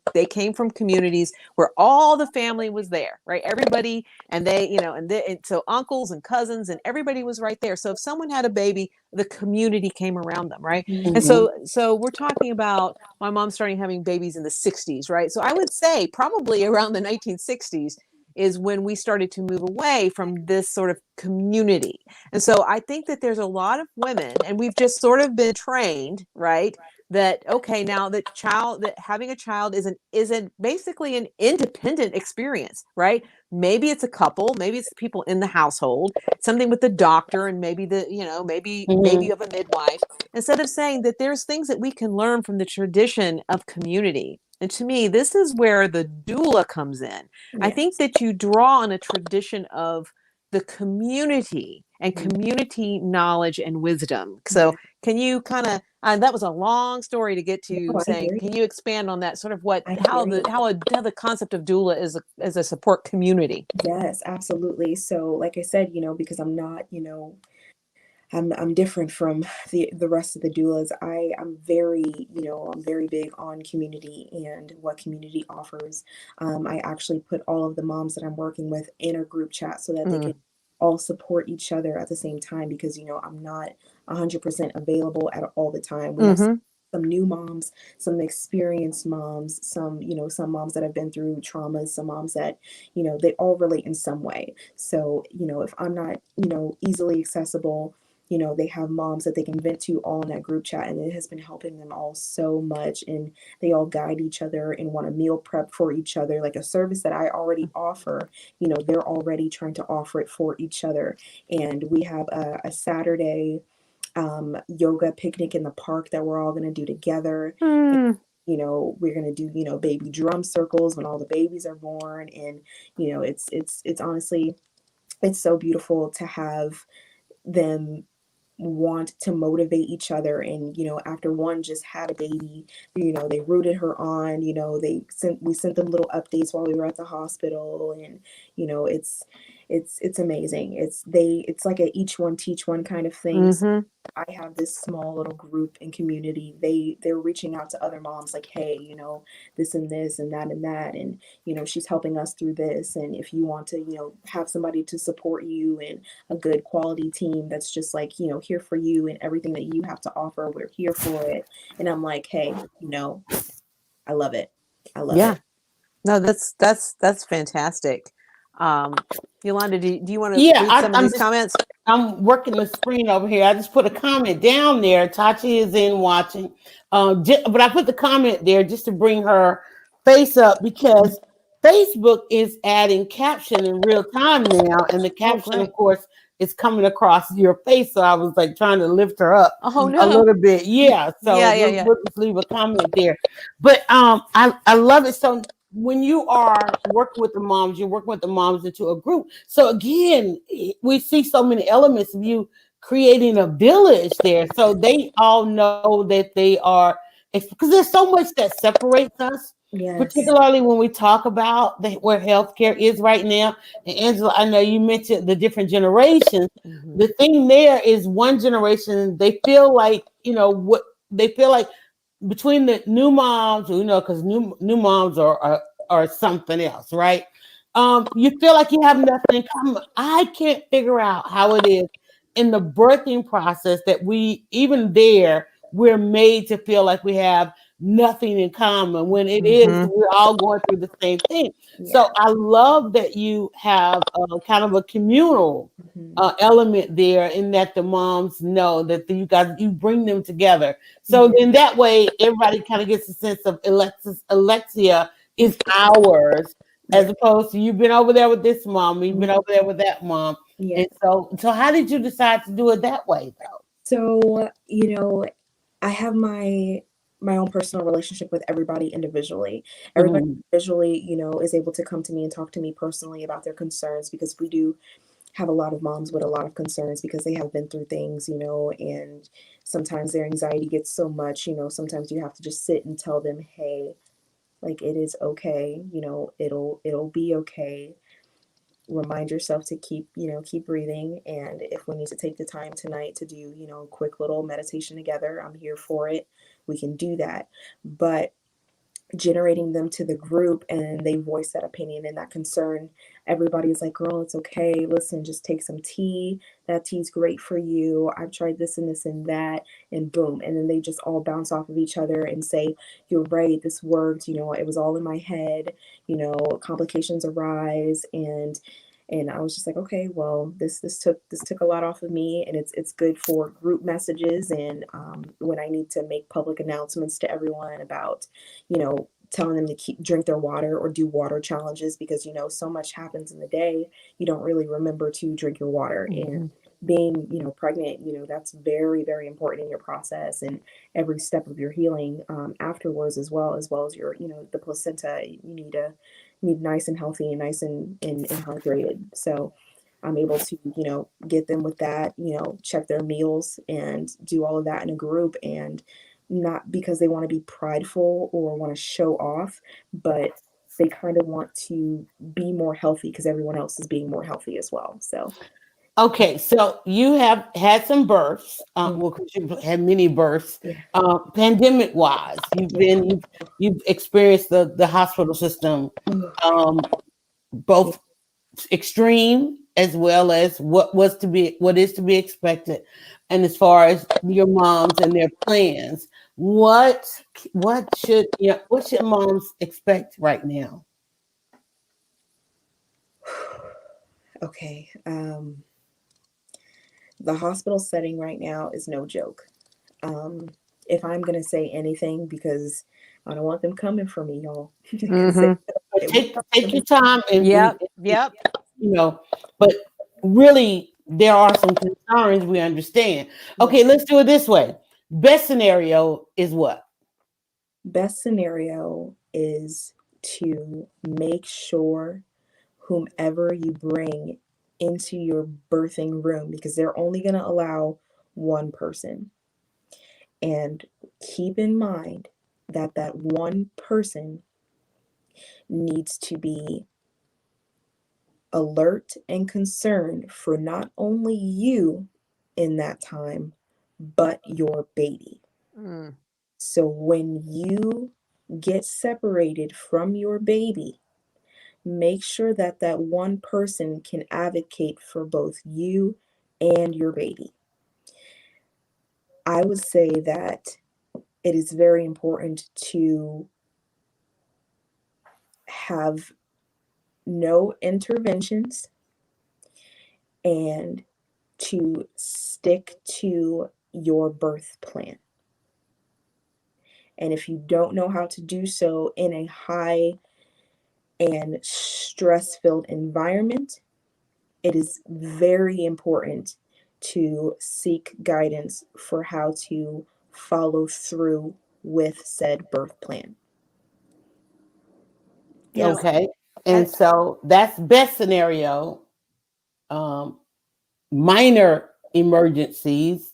communities where all the family was there, right? Everybody, and and so uncles and cousins and everybody was right there. So if someone had a baby, the community came around them, right? And Mhm. Mhm. so we're talking about my mom starting having babies in the 60s, right? So I would say probably around the 1960s is when we started to move away from this sort of community. And so I think that there's a lot of women, and we've just sort of been trained, right? That okay, now that having a child isn't basically an independent experience, right? Maybe it's a couple, maybe it's the people in the household, something with the doctor, and maybe maybe Mhm. of a midwife, instead of saying that there's things that we can learn from the tradition of community. And to me, this is where the doula comes in. I think Yes. that you draw on a tradition of the community and Mhm. community knowledge and wisdom. So, Yeah. can you kind of, that was a long story to get to No, I saying, hear can you. you expand on that sort of I hear you. how the concept of doula is a support community? Yes, absolutely. So, like I said, because I'm not, I'm different from the rest of the doulas. I'm very, I'm very big on community and what community offers. I actually put all of the moms that I'm working with in a group chat so that they Mm, can all support each other at the same time because I'm not 100% available at all the time. We have mm-hmm, some new moms, some experienced moms, some moms that have been through traumas, some moms that, they all relate in some way. So, if I'm not, easily accessible, they have moms that they can vent to all in that group chat, and it has been helping them all so much. And they all guide each other and want to meal prep for each other, like a service that I already offer. They're already trying to offer it for each other. And we have a Saturday yoga picnic in the park that we're all going to do together. mm, We're going to do, baby drum circles when all the babies are born. And, it's honestly, it's so beautiful to have them want to motivate each other. And after one just had a baby, they rooted her on. We sent them little updates while we were at the hospital. And it's amazing. It's like a each one teach one kind of thing. So mm-hmm. I have this small little group and community. They're reaching out to other moms like, hey, this and this and that and that, and she's helping us through this. And if you want to, have somebody to support you and a good quality team that's just like, here for you and everything that you have to offer, we're here for it. And I'm like, hey, I love it. I love Yeah. it. No, that's fantastic. Um, Yolanda, do you want to Yeah, read some of I'm these just comments? I'm working the screen over here. I just put a comment down there. Tachi is in watching, but I put the comment there just to bring her face up because Facebook is adding caption in real time now, and the Oh, caption, of great. course, is coming across your face. So I was like trying to lift her up Oh a no. little bit. Yeah. So Yeah, yeah, we'll, yeah. we'll just leave a comment there. But I love it. So when you are working with the moms, you're working with the moms into a group. So again, we see so many elements of you creating a village there. So they all know that they are, because there's so much that separates us, Yes. particularly when we talk about where healthcare is right now. And Angela, I know you mentioned the different generations. Hmm. The thing there is one generation, they feel like, what they feel like between the new moms, because new moms are something else, right? You feel like you have nothing in common. I can't figure out how it is in the birthing process that we're made to feel like we have nothing in common when it is Hmm. we're all going through the same thing. So Yeah. I love that you have kind of a communal Hmm. element there, in that the moms know that you bring them together. So Yeah. then that way everybody kind of gets a sense of Alexia is ours, Yeah. as opposed to you've been over there with this mom, you've been Mhm. over there with that mom. Yeah. And so how did you decide to do it that way though? So, I have my own personal relationship with everybody individually. Everybody Mhm. individually, is able to come to me and talk to me personally about their concerns, because we do have a lot of moms with a lot of concerns because they have been through things, and sometimes their anxiety gets so much, sometimes you have to just sit and tell them, "Hey, like it is okay, it'll be okay. Remind yourself to keep breathing, and if we need to take the time tonight to do, a quick little meditation together, I'm here for it. We can do that." But generating them to the group and they voice that opinion and that concern, everybody's like, "Girl, it's okay. Listen, just take some tea. That tea's great for you. I've tried this and this and that." And boom. And then they just all bounce off of each other and say, "You're right. This worked. It was all in my head. Complications arise." And I was just like, okay, well, this took a lot off of me, and it's good for group messages, and when I need to make public announcements to everyone about, telling them to drink their water or do water challenges, because so much happens in the day, you don't really remember to drink your water. And Hmm. being pregnant, that's very, very important in your process and every step of your healing, afterwards, as well as your, the placenta. You need nice and healthy and nice and hydrated. So I'm able to, get them with that, check their meals and do all of that in a group, and not because they want to be prideful or want to show off, but they kind of want to be more healthy because everyone else is being more healthy as well. So, Okay, so you have had some births. mm, Well, 'cause you've had many births. yeah, Pandemic wise, yeah, you've experienced the hospital system, mm, um, yeah. both extreme as well as what is to be expected. And as far as your moms and their plans, what what should moms expect right now? Okay. The hospital setting right now is no joke. Um, if I'm gonna say anything, because I don't want them coming for me, y'all, because Hmm. they will Take come for take your me. time Yep. Yep. you know, but really there are some concerns we understand. Yeah. Okay, let's do it this way. Best scenario is what? Best scenario is to make sure whomever you bring into your birthing room, because they're only going to allow one person. And keep in mind that that one person needs to be alert and concerned for not only you in that time, but your baby. Mm. So when you get separated from your baby, make sure that that one person can advocate for both you and your baby. I would say that it is very important to have no interventions and to stick to your birth plan. And if you don't know how to do so in a high and stress filled environment, it is very important to seek guidance for how to follow through with said birth plan. Yes. Okay. And And so that's best scenario. Um, Minor emergencies,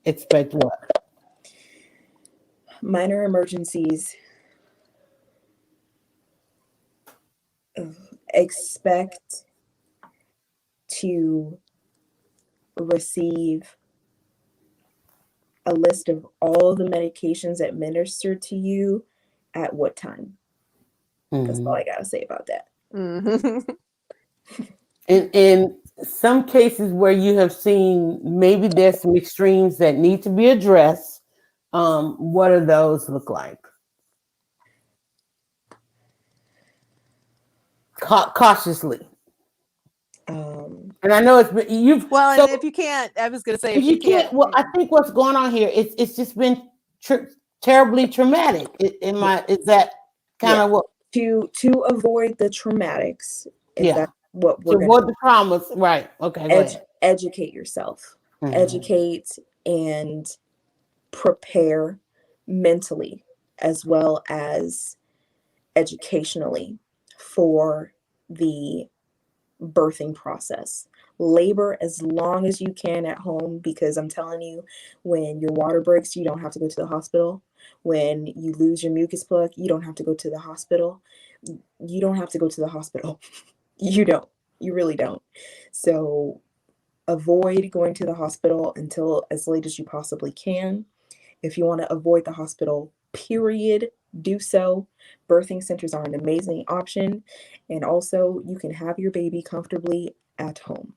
expect what? Minor emergencies, expect to receive a list of all of the medications administered to you at what time. That's all Mhm. I gotta say about that. mhm. In some cases where you have seen maybe there's some extremes that need to be addressed, what do those look like? Cautiously. And I know it's been you've Well, so and if you can't, I was going to say, if if you you can't, can't. Well, I think what's going on here, it's just been terribly traumatic. Am Yeah, I? Is that kind yeah. of what? To avoid the traumatics, if Yeah. that's what To we're gonna avoid the traumas, right? Okay, go ahead. educate yourself, Mhm. educate and prepare mentally as well as educationally for the birthing process. Labor as long as you can at home, because I'm telling you, when your water breaks, you don't have to go to the hospital. When you lose your mucus plug, you don't have to go to the hospital. You don't have to go to the hospital. You don't. You really don't. So avoid going to the hospital until as late as you possibly can. If you want to avoid the hospital, period, do so. Birthing centers are an amazing option. And also, you can have your baby comfortably at home.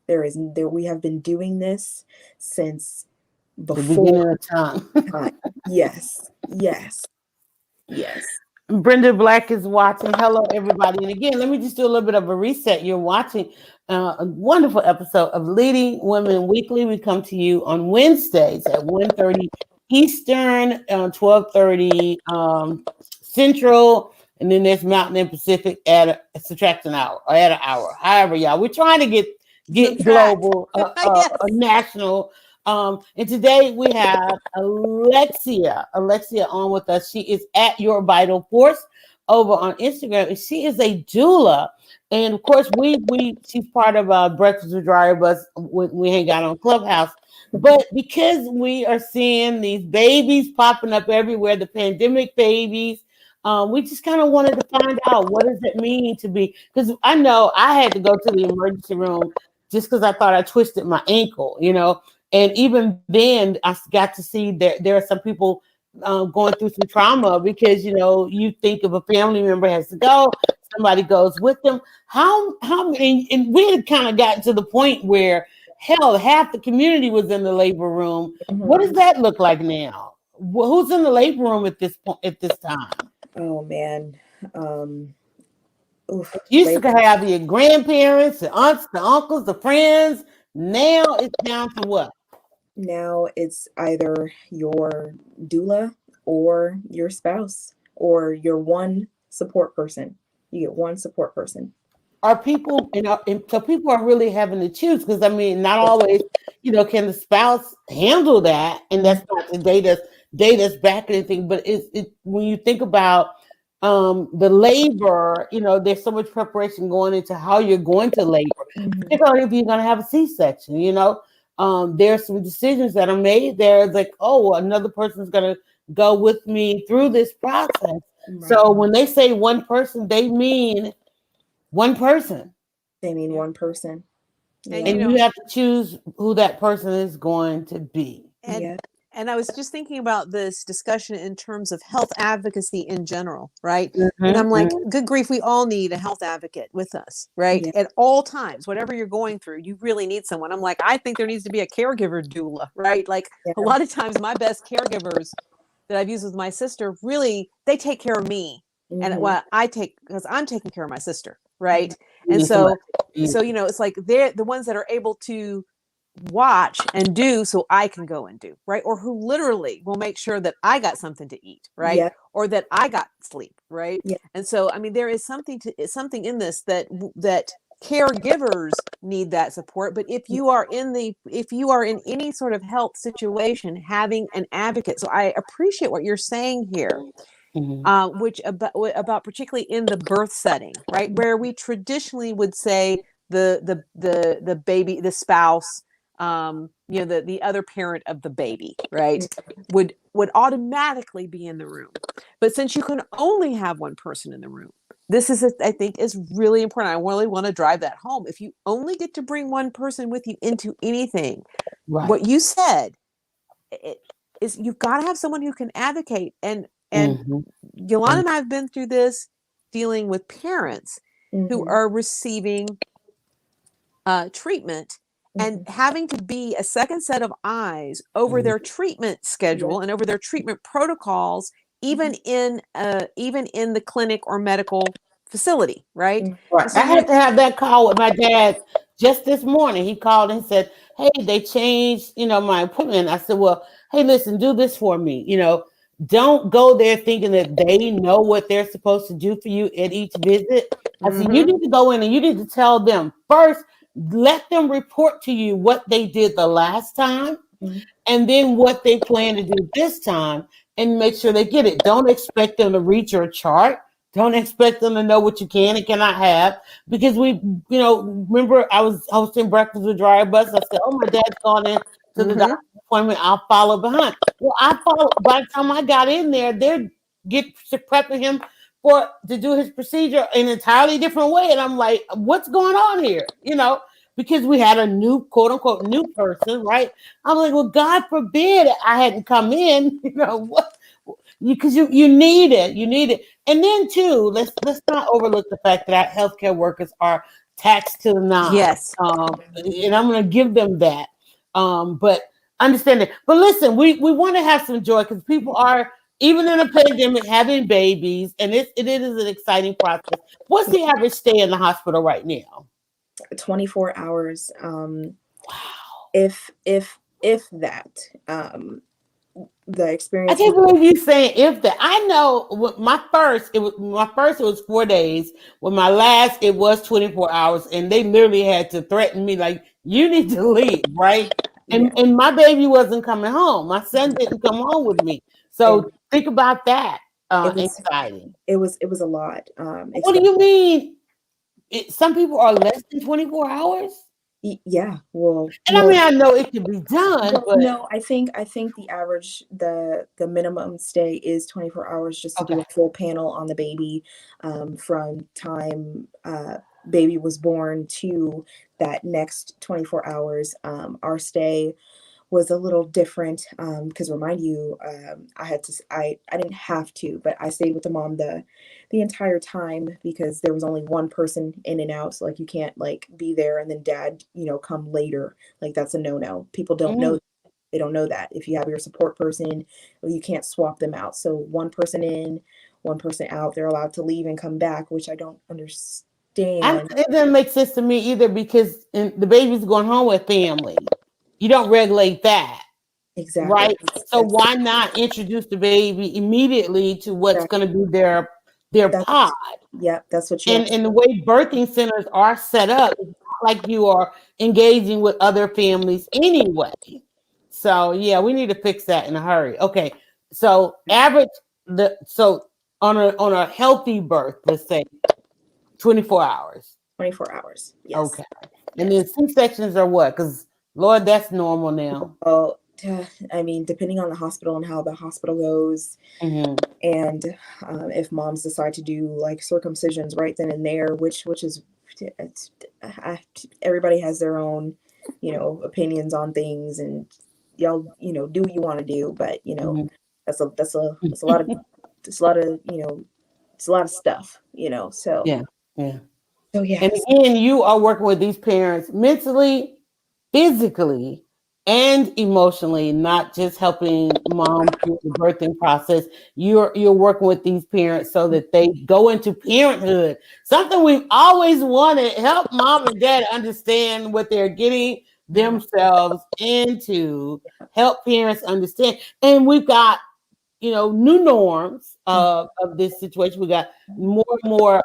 There we have been doing this since The before beginning of time. time. Yes, yes, yes. Brenda Black is watching. Hello, everybody. And again, let me just do a little bit of a reset. You're watching a wonderful episode of Leading Women Weekly. We come to you on Wednesdays at 1:30 Eastern, 12:30 Central, and then there's Mountain and Pacific at a subtract an hour or at an hour. However, y'all, we're trying to get subtract. global, Yes. national. And today we have Alexia on with us. She is at Your Vital Force over on Instagram, and she is a doula. And of course, she's part of Breakfast with Dryer Bus when we hang out on Clubhouse. But because we are seeing these babies popping up everywhere, the pandemic babies, we just kind of wanted to find out what does it mean to be. Because I know I had to go to the emergency room just because I thought I twisted my ankle, and even then, I got to see there are some people going through some trauma because you think if a family member has to go, somebody goes with them. How many? And we had kind of gotten to the point where hell, half the community was in the labor room. What does Mhm. that look like now? Who's in the labor room at this point at this time? Oh man. Um, oof. You used Labor. to have your grandparents, the aunts, the uncles, the friends. Now it's down to what? Now it's either your doula or your spouse or your one support person. You get one support person. Are people and so people are really having to choose because I mean not Yes. always can the spouse handle that, and Mhm. that's not to date us back or anything, but it when you think about the labor, there's so much preparation going into how you're going to labor, Mhm. particularly if you're going to have a c-section. There's some decisions that are made there. It's like, oh, another person's going to go with me through this process. Right. So when they say one person, they mean one person, They mean Yeah. one person. And Yeah. and you have to choose who that person is going to be. and Yeah. and I was just thinking about this discussion in terms of health advocacy in general, right? And I'm like, Mm-hmm. good grief, we all need a health advocate with us, right? Yeah. At all times, whatever you're going through, you really need someone. I'm like, I think there needs to be a caregiver doula, right? Like a Yeah. lot of times, my best caregivers that I've used with my sister really they take care of me, and Mhm. what I take because I'm taking care of my sister, right? Right. And You need somebody. so it's like they're the ones that are able to watch and do so I can go and do, right? Or who literally will make sure that I got something to eat, right? Yeah. Or that I got sleep, right? Yeah. And so, I mean, there is something in this that caregivers need that support. But if you are in any sort of health situation, having an advocate. So I appreciate what you're saying here, which about particularly in the birth setting, right, where we traditionally would say the baby, the spouse, the other parent of the baby, right, would automatically be in the room. But since you can only have one person in the room, this is, I think, is really important. I really want to drive that home. If you only get to bring one person with you into anything, Right. what you said is you've got to have someone who can advocate. And Yolanda and I have been through this dealing with parents who are receiving treatment and having to be a second set of eyes over their treatment schedule and over their treatment protocols, even in the clinic or medical facility, right? Right. So I had to have that call with my dad just this morning. He called and said, "Hey, they changed, my appointment." I said, "Well, hey, listen, do this for me. Don't go there thinking that they know what they're supposed to do for you at each visit." I said, "You need to go in and you need to tell them first, let them report to you what they did the last time and then what they plan to do this time and make sure they get it. Don't expect them to read your chart. Don't expect them to know what you can and cannot have, because remember I was hosting Breakfast with Dry Bus. I said, "Oh, my dad's gone in to the doctor's appointment. I'll follow behind." Well, by the time I got in there, they're prepping him to do his procedure in an entirely different way. And I'm like, what's going on here? Because we had a new, quote unquote, new person, right? I'm like, well, God forbid I hadn't come in, what? Because you need it. You need it. And then too, let's not overlook the fact that our healthcare workers are taxed to the nine. Yes. And I'm going to give them that. But understand it. But listen, we want to have some joy because people are, even in a pandemic, having babies, and it is an exciting process. What's the average stay in the hospital right now? 24 hours. Wow. If that. The experience. I can't believe you saying if that. I know with my first it was 4 days. With my last it was 24 hours, and they literally had to threaten me like, you need to leave, right? And my baby wasn't coming home. My son didn't come home with me. So think about that. Anxiety. It was a lot. What do you mean? Some people are less than 24 hours? Yeah, well, and I mean, I know it can be done, but no, I think the average, the minimum stay is 24 hours just to do a full panel on the baby, from time baby was born to that next 24 hours. Our stay was a little different, because remind you, I didn't have to, but I stayed with the mom the entire time because there was only one person in and out. So like you can't like be there and then dad, come later. Like that's a no. People don't know. They don't know that if you have your support person, you can't swap them out. So one person in, one person out. They're allowed to leave and come back, which I don't understand. It doesn't make sense to me either, because the baby's going home with family. You don't regulate that. Exactly. Right? So why not introduce the baby immediately to what's going to be their pod? Yeah, that's what you and the way birthing centers are set up, it's not like you are engaging with other families anyway. So yeah, we need to fix that in a hurry. Okay. So on a healthy birth, let's say 24 hours. 24 hours. Yes. Okay. And then C-sections are what? Because Lord, that's normal now. Oh, I mean, depending on the hospital and how the hospital goes, and if moms decide to do like circumcisions right then and there, which is, everybody has their own, opinions on things, and y'all, do what you want to do, but that's a lot of it's a lot of it's a lot of stuff, so yeah. So yeah. And again, you are working with these parents mentally, physically, and emotionally, not just helping mom through the birthing process. You're working with these parents so that they go into parenthood. Something we've always wanted, help mom and dad understand what they're getting themselves into, help parents understand. And we've got, new norms of this situation. We got more and more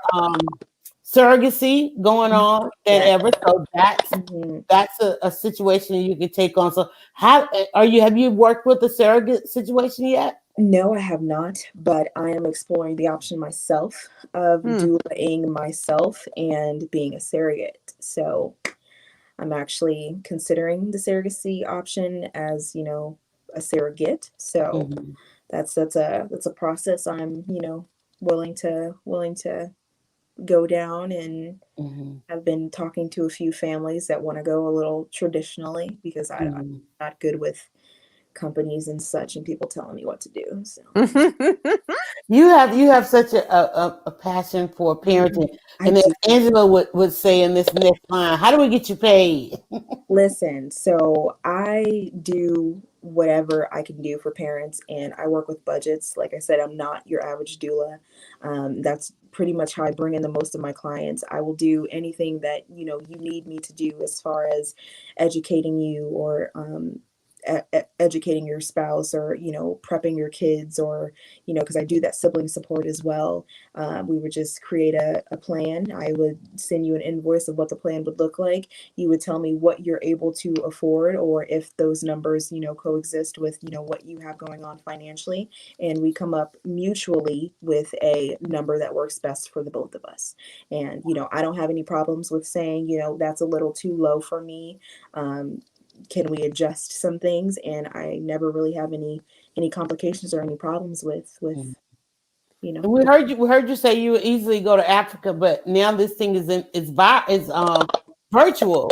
surrogacy going on than Yeah. ever. So Mhm. that's a situation you can take on. So how have you worked with the surrogate situation yet? No, I have not, but I am exploring the option myself of doulaing myself and being a surrogate. So I'm actually considering the surrogacy option as, a surrogate. So Mhm. that's a process I'm, willing to go down, and Mhm. I've been talking to a few families that want to go a little traditionally because I'm Mhm. not good with companies and such and people telling me what to do. So You have such a passion for parenting, I and as do. Angela would say in this next line, how do we get you paid? Listen, so I do whatever I can do for parents, and I work with budgets. Like I said, I'm not your average doula. That's pretty much how I bring in the most of my clients. I will do anything that you need me to do as far as educating you, or educating your spouse, or prepping your kids, or because I do that sibling support as well. We would just create a plan. I would send you an invoice of what the plan would look like. You would tell me what you're able to afford, or if those numbers coexist with what you have going on financially, and we come up mutually with a number that works best for the both of us. And I don't have any problems with saying that's a little too low for me. Can we adjust some things? And I never really have any complications or any problems with And we heard you say you would easily go to Africa, but now this thing is virtual,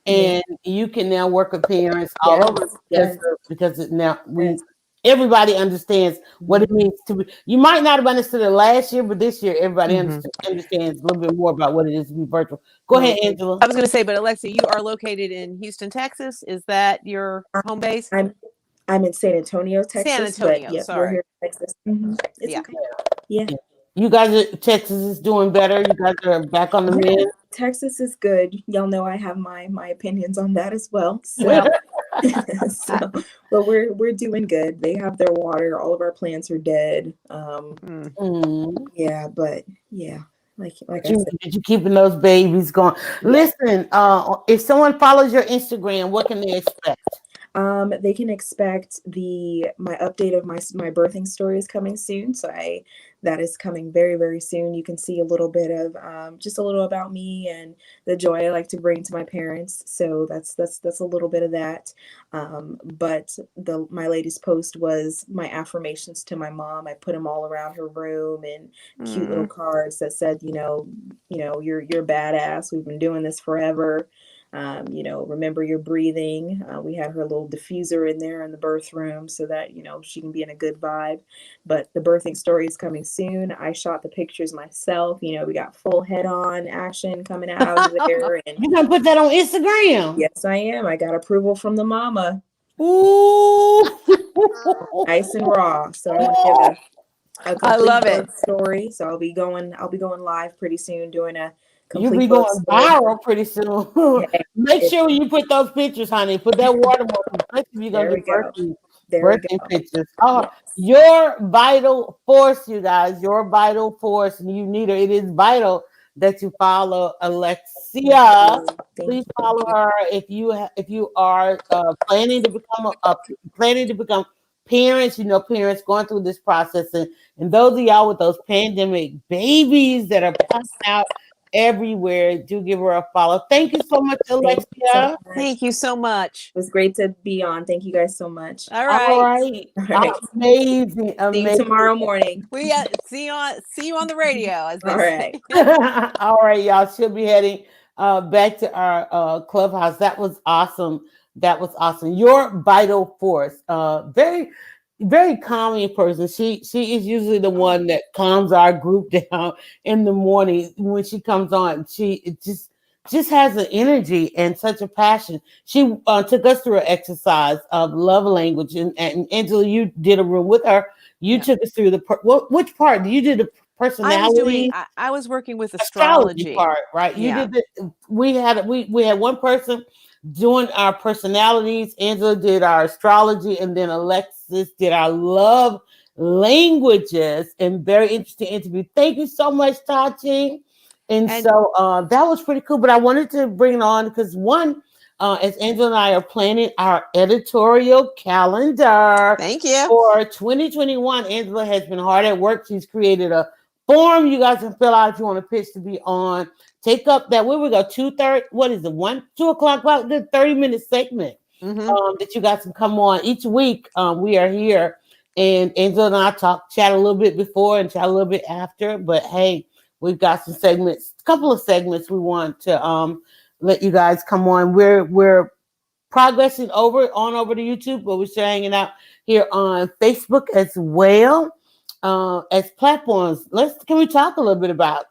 yeah. and you can now work with parents all Yes, over yes, because now yes. everybody understands what Mhm. it means to be. You might not have understood it last year, but this year everybody Mhm. understands a little bit more about what it is to be virtual. Go No, ahead, Angela. I was going to say, but Alexia, you are located in Houston, Texas. Is that your home base? I'm I'm in San Antonio, San Texas, but Antonio. yep, we're Sorry. here in Texas. It's Yeah. okay. Yeah. Yeah. You guys, Texas is doing better. You guys are back on the Yeah. mend. Texas is good. Y'all know I have my opinions on that as well. So Well, so but we're doing good. They have their water. All of our plants are dead. mm. Mm. Yeah, but yeah, like But I you, said, but you keeping those babies going. yeah. Listen, if someone follows your Instagram, what can they expect? They can expect my update of my birthing story is coming soon. So that is coming very, very soon. You can see a little bit of just a little about me and the joy I like to bring to my parents. So that's a little bit of that. But my latest post was my affirmations to my mom. I put them all around her room, and cute little Mm. cards that said, you're badass. We've been doing this forever. Remember your breathing. We had her little diffuser in there in the birth room so that, she can be in a good vibe. But the birthing story is coming soon. I shot the pictures myself. We got full head on action coming out of there. And You gonna put that on Instagram? yes, I am. I got approval from the mama. Ooh. Nice and raw. So I'm going to give a I complete love it. birth story. So I'll be going live pretty soon doing a You'll complete be birth going story. viral pretty soon. Hey, Make it, sure when you put those pictures, honey, put that watermark, especially if you're there gonna we do go. There we birthing go. pictures. Oh, Yes. your vital force, you guys, your vital force, and you need her. It is vital that you follow Thank Alexia. you. Thank Please you. Thank follow you. her if you are planning to become parents. Parents going through this process, and those of y'all with those pandemic babies that are popping out everywhere, do give her a follow. Thank you so much, Thank you so Alexia. much. Thank you so much. It was great to be on. Thank you guys so much. All All right. right. All right. Amazing, See you amazing. tomorrow morning. We see you on the radio, as All they say. right. All right, y'all. She'll be heading back to our clubhouse. That was awesome. That was awesome. Your vital force. Very, very calming person. She is usually the one that calms our group down in the morning when she comes on. She it just has an energy and such a passion. She took us through an exercise of love language, and Angela, you did a room with her. You Yeah. took us through which part? You did the personality I was working with astrology astrology. part, right? You Yeah. did the we had one person doing our personalities. Angela did our astrology, and then Alexis did our love languages. And very interesting interview. Thank you so much, Tachi. And And so that was pretty cool. But I wanted to bring it on because one, as Angela and I are planning our editorial calendar thank you. for 2021, Angela has been hard at work. She's created a form you guys can fill out if you want to pitch to be on. Take up that, where we go, 2:30, what is it, 2 o'clock, about the 30-minute segment that you guys can come on each week. We are here, and Angela and I chat a little bit before and chat a little bit after. But hey, we've got some segments, a couple of segments we want to let you guys come on. We're progressing over to YouTube, but we're still hanging out here on Facebook as well as platforms. Can we talk a little bit about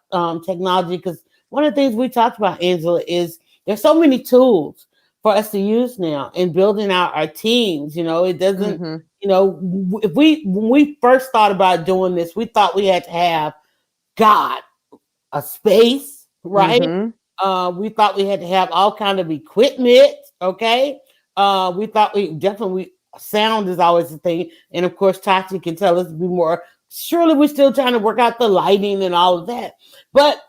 technology? Because one of the things we talked about, Angela, is there's so many tools for us to use now in building out our teams. It doesn't, if when we first thought about doing this, we thought we had to have a space, right? We thought we had to have all kind of equipment. Okay. We thought sound is always a thing. And of course, Tati can tell us be more. Surely we're still trying to work out the lighting and all of that. But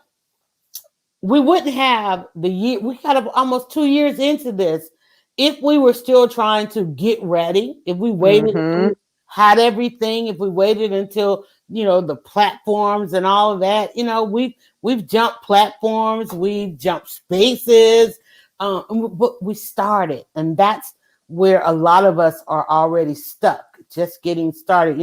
we wouldn't have the year. We got almost 2 years into this. If we were still trying to get ready, if we waited, if we had everything, if we waited until, the platforms and all of that, we've jumped platforms, we've jumped spaces, but we started. And that's where a lot of us are already stuck, just getting started.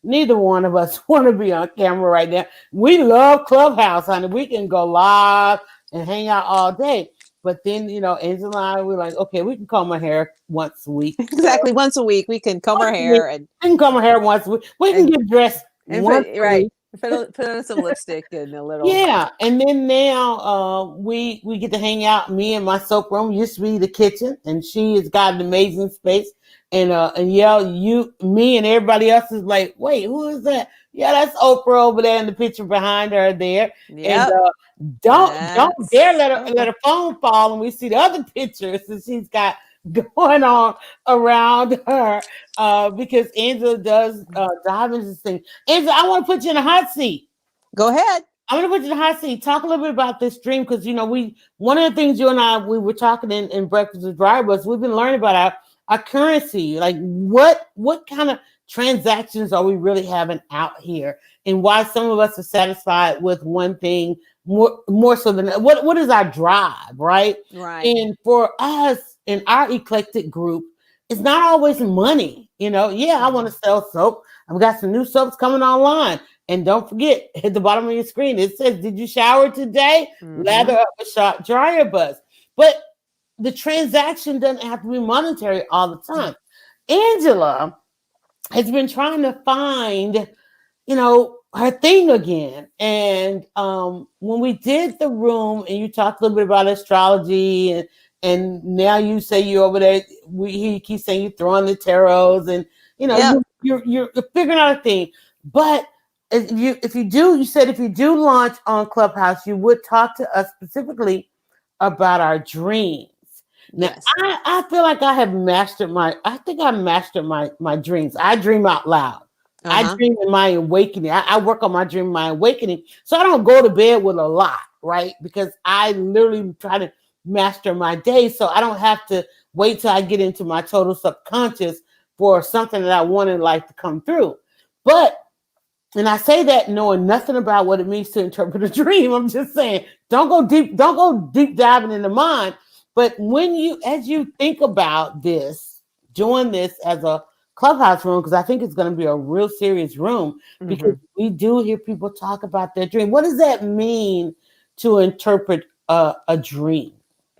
Neither one of us want to be on camera right now. We love Clubhouse, honey. We can go live and hang out all day. But then, Angela and I, we're like, okay, we can comb our hair once a week. Exactly. Once a week, we can comb our hair. We can comb our hair once a week. We can get dressed once a week. Put on some lipstick and a little. Yeah. And then now we get to hang out. Me and my soap room used to be the kitchen, and she has got an amazing space. And me and everybody else is like, wait, who is that? Yeah, that's Oprah over there in the picture behind her there. Yep. And don't dare let her phone fall, and we see the other pictures that she's got going on around her because Angela does dive into this thing. Angela, I want to put you in a hot seat. Go ahead. I'm going to put you in the hot seat. Talk a little bit about this dream, because one of the things you and I we were talking in Breakfast with Dry was we've been learning about our currency. Like what kind of transactions are we really having out here, and why some of us are satisfied with one thing more so than what is our drive, right? Right. And for us in our eclectic group, it's not always money. I want to sell soap. I've got some new soaps coming online. And don't forget, at the bottom of your screen, it says, did you shower today? Lather up a short dryer buzz. But the transaction doesn't have to be monetary all the time. Angela has been trying to find, her thing again. And when we did the room and you talked a little bit about astrology and now you say you're over there, he keeps saying you're throwing the tarots and, you're figuring out a thing. But if you do launch on Clubhouse, you would talk to us specifically about our dreams. Now, Yes. I feel like I mastered my dreams. I dream out loud. I dream in my awakening. I work on my dream, my awakening. So I don't go to bed with a lot, right? Because I literally try to master my day. So I don't have to wait till I get into my total subconscious for something that I want in life to come through. And I say that knowing nothing about what it means to interpret a dream. I'm just saying, don't go deep diving in the mind. But as you think about this, doing this as a Clubhouse room, because I think it's going to be a real serious room, because we do hear people talk about their dream. What does that mean to interpret a dream?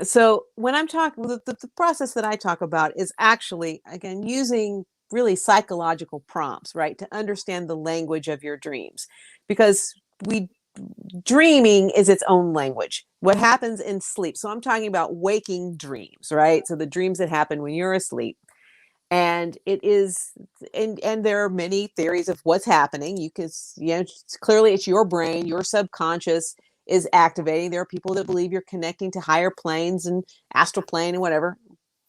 So when I'm talking, the process that I talk about is actually, again, using really psychological prompts, right? To understand the language of your dreams, because dreaming is its own language. What happens in sleep. So I'm talking about waking dreams, right? So the dreams that happen when you're asleep. And it is, and there are many theories of what's happening. You can, clearly it's your brain, your subconscious is activating. There are people that believe you're connecting to higher planes and astral plane and whatever.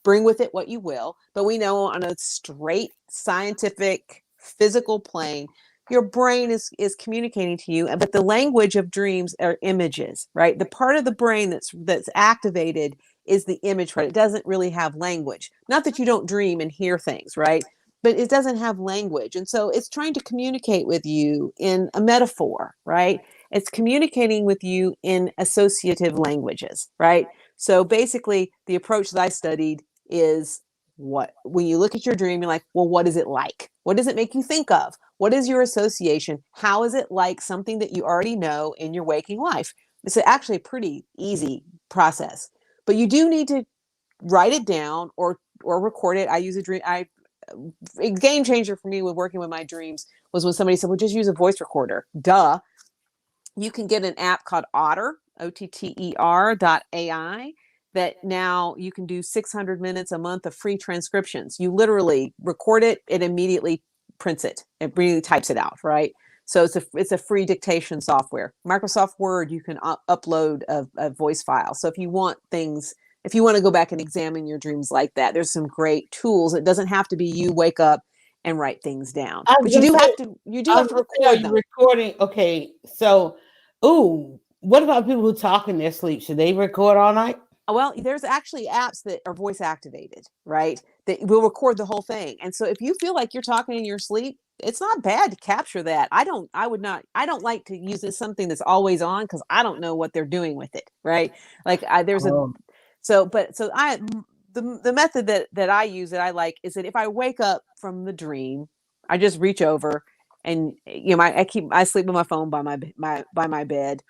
bring with it what you will. But we know on a straight scientific physical plane, your brain is communicating to you, but the language of dreams are images, right? The part of the brain that's activated is the image part. It doesn't really have language. Not that you don't dream and hear things, right? But it doesn't have language. And so it's trying to communicate with you in a metaphor, right? It's communicating with you in associative languages, right? So basically, the approach that I studied is what, when you look at your dream, you're like, well, what is it like? What does it make you think of? What is your association? How is it like something that you already know in your waking life? It's actually a pretty easy process, but you do need to write it down or record it. I use a game changer for me with working with my dreams was when somebody said, well, just use a voice recorder. Duh. You can get an app called Otter, OTTER.ai, that now you can do 600 minutes a month of free transcriptions. You record it, it immediately prints it. It really types it out, right? So it's a free dictation software. Microsoft Word, you can upload a voice file. So if you want to go back and examine your dreams like that, there's some great tools. It doesn't have to be you wake up and write things down, but you do have to record them. Recording. Okay. So, what about people who talk in their sleep? Should they record all night? Well, there's actually apps that are voice activated, right? That will record the whole thing. And so if you feel like you're talking in your sleep, it's not bad to capture that. I don't like to use this something that's always on because I don't know what they're doing with it, right? Like the method that I use that I like is that if I wake up from the dream, I just reach over and I sleep with my phone by my bed,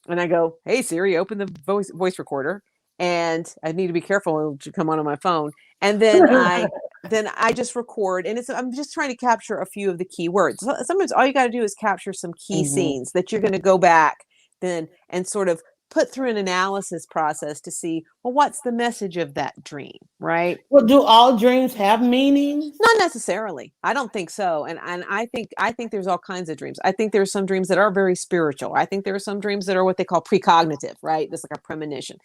and I go, hey Siri, open the voice recorder. And I need to be careful, it'll come on my phone. And then I just record, and I'm just trying to capture a few of the key words. Sometimes all you got to do is capture some key scenes that you're going to go back then and sort of put through an analysis process to see, well, what's the message of that dream, right? Well, do all dreams have meanings? Not necessarily. I don't think so. And I think there's all kinds of dreams. I think there's some dreams that are very spiritual. I think there are some dreams that are what they call precognitive, right? That's like a premonition.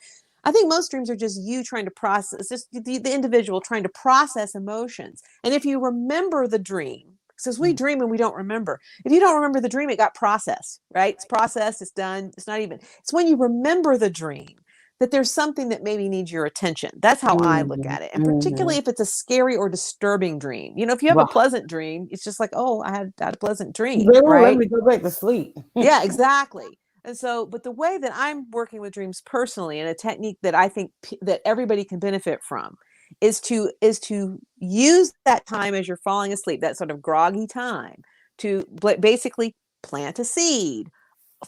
I think most dreams are just you trying to process, just the individual trying to process emotions. And if you remember the dream, because we dream and we don't remember. If you don't remember the dream, it got processed, right? It's processed, it's done. It's when you remember the dream that there's something that maybe needs your attention. That's how I look at it. And particularly if it's a scary or disturbing dream. If you have a pleasant dream, it's just like, oh, I had a pleasant dream, right? Let me go back to sleep. Yeah, exactly. And so, but the way that I'm working with dreams personally, and a technique that I think that everybody can benefit from, is to use that time as you're falling asleep, that sort of groggy time, to basically plant a seed